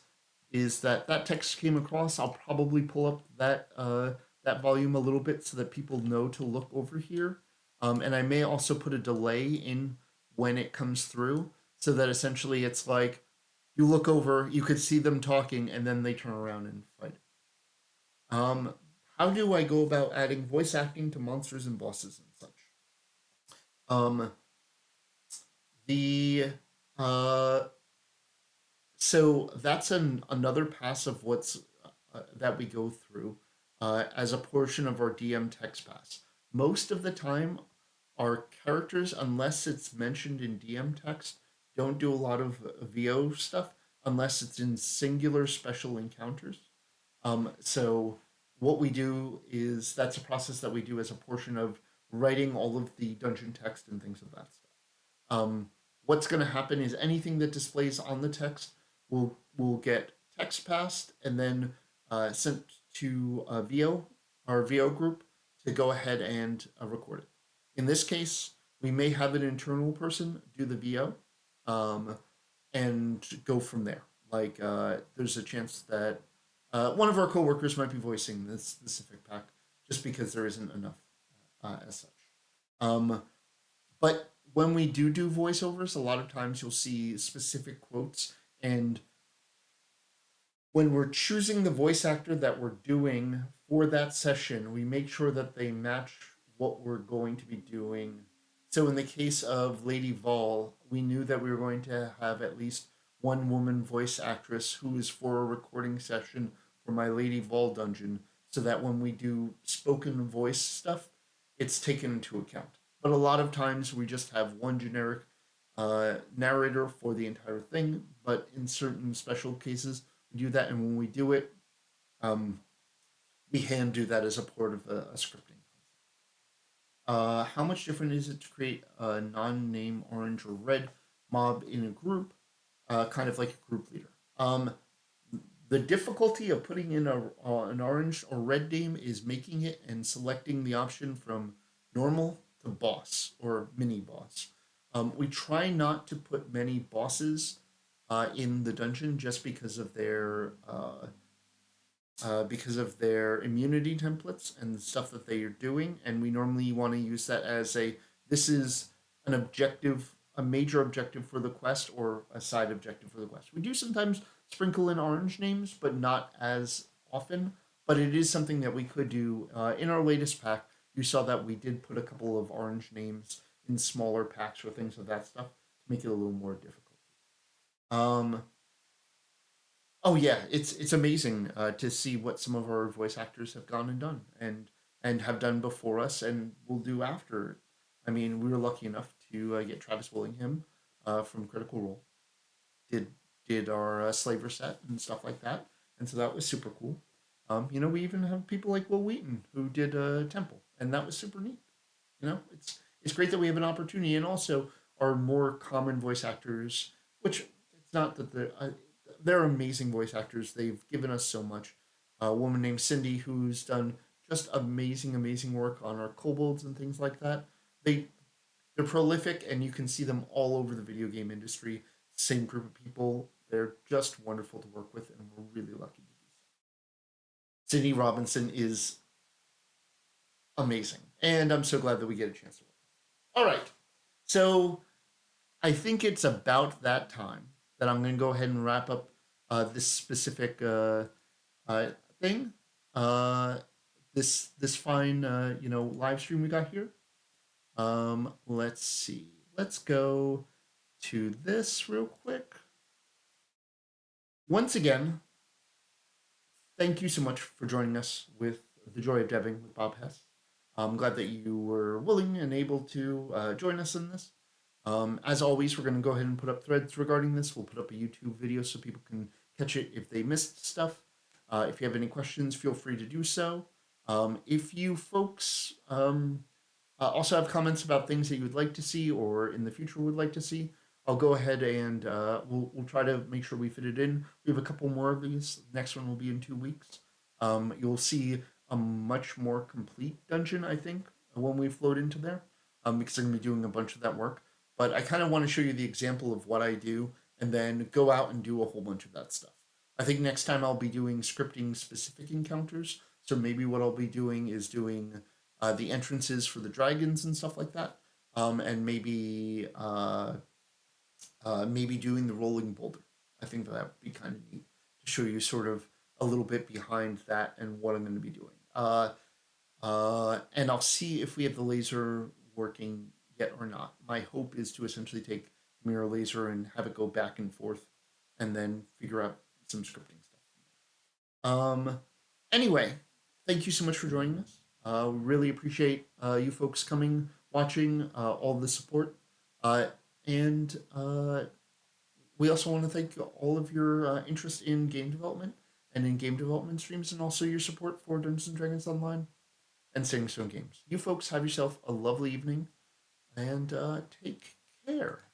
that that text came across. I'll probably pull up that volume a little bit so that people know to look over here. And I may also put a delay in when it comes through so that essentially it's like you look over, you could see them talking, and then they turn around and fight. Um, how do I go about adding voice acting to monsters and bosses and such? Um, the uh, so that's another pass of what's that we go through as a portion of our DM text pass. Most of the time, our characters, unless it's mentioned in DM text, don't do a lot of VO stuff unless it's in singular special encounters. So what we do is that's a process that we do as a portion of writing all of the dungeon text and things of that stuff. What's going to happen is anything that displays on the text will get text passed and then sent to VO, our VO group, to go ahead and record it. In this case, we may have an internal person do the VO um, and go from there. Like there's a chance that one of our coworkers might be voicing this specific pack just because there isn't enough as such. Um, but when we do voiceovers, a lot of times you'll see specific quotes, and when we're choosing the voice actor that we're doing for that session, we make sure that they match what we're going to be doing. So in the case of Lady Vol, we knew that we were going to have at least one woman voice actress who is for a recording session for my Lady Vol dungeon, so that when we do spoken voice stuff, it's taken into account. But a lot of times we just have one generic narrator for the entire thing. But in certain special cases, we do that, and when we do it, um, we hand do that as a part of a scripting. How much different is it to create a non-name orange or red mob in a group, kind of like a group leader? The difficulty of putting in an orange or red name is making it and selecting the option from normal to boss or mini boss. We try not to put many bosses in the dungeon just because of their immunity templates and the stuff that they are doing, and we normally want to use that as this is an objective, a major objective for the quest or a side objective for the quest. We do sometimes sprinkle in orange names, but not as often. But it is something that we could do in our latest pack. You saw that we did put a couple of orange names in smaller packs or things of that stuff to make it a little more difficult. Um, Oh yeah, it's amazing to see what some of our voice actors have gone and done and have done before us and will do after. I mean, we were lucky enough to get Travis Willingham from Critical Role. Did did our Slaver set and stuff like that, and so that was super cool. We even have people like Will Wheaton who did Temple, and that was super neat. It's great that we have an opportunity, and also our more common voice actors, which it's not that they're amazing voice actors. They've given us so much. a woman named Cindy who's done just amazing, amazing work on our kobolds and things like that. They they're prolific, and you can see them all over the video game industry. Same group of people. They're just wonderful to work with, and we're really lucky to do so. Cindy Robinson is amazing, and I'm so glad that we get a chance to work. All right, so I think it's about that time that I'm going to go ahead and wrap up this specific uh, thing. Uh, this fine live stream we got here. Let's see. Let's go to this real quick. Once again, thank you so much for joining us with The Joy of Deving with Bob Hess. I'm glad that you were willing and able to join us in this. As always, we're going to go ahead and put up threads regarding this. We'll put up a YouTube video so people can catch it if they missed stuff. If you have any questions, feel free to do so. If you folks also have comments about things that you would like to see or in the future would like to see, I'll go ahead and we'll try to make sure we fit it in. We have a couple more of these. Next one will be in 2 weeks. You'll see a much more complete dungeon, I think, when we float into there, because I'm going to be doing a bunch of that work. But I kind of want to show you the example of what I do and then go out and do a whole bunch of that stuff. I think next time I'll be doing scripting specific encounters. So maybe what I'll be doing is doing the entrances for the dragons and stuff like that, and maybe doing the rolling boulder. I think that would be kind of neat to show you sort of a little bit behind that and what I'm going to be doing. And I'll see if we have the laser working yet or not. My hope is to essentially take mirror laser and have it go back and forth, and then figure out some scripting stuff. Anyway, thank you so much for joining us. Really appreciate you folks coming, watching, all the support. And we also want to thank all of your interest in game development and in game development streams, and also your support for Dungeons and Dragons Online and Sing Stone Games. You folks have yourself a lovely evening, and take care.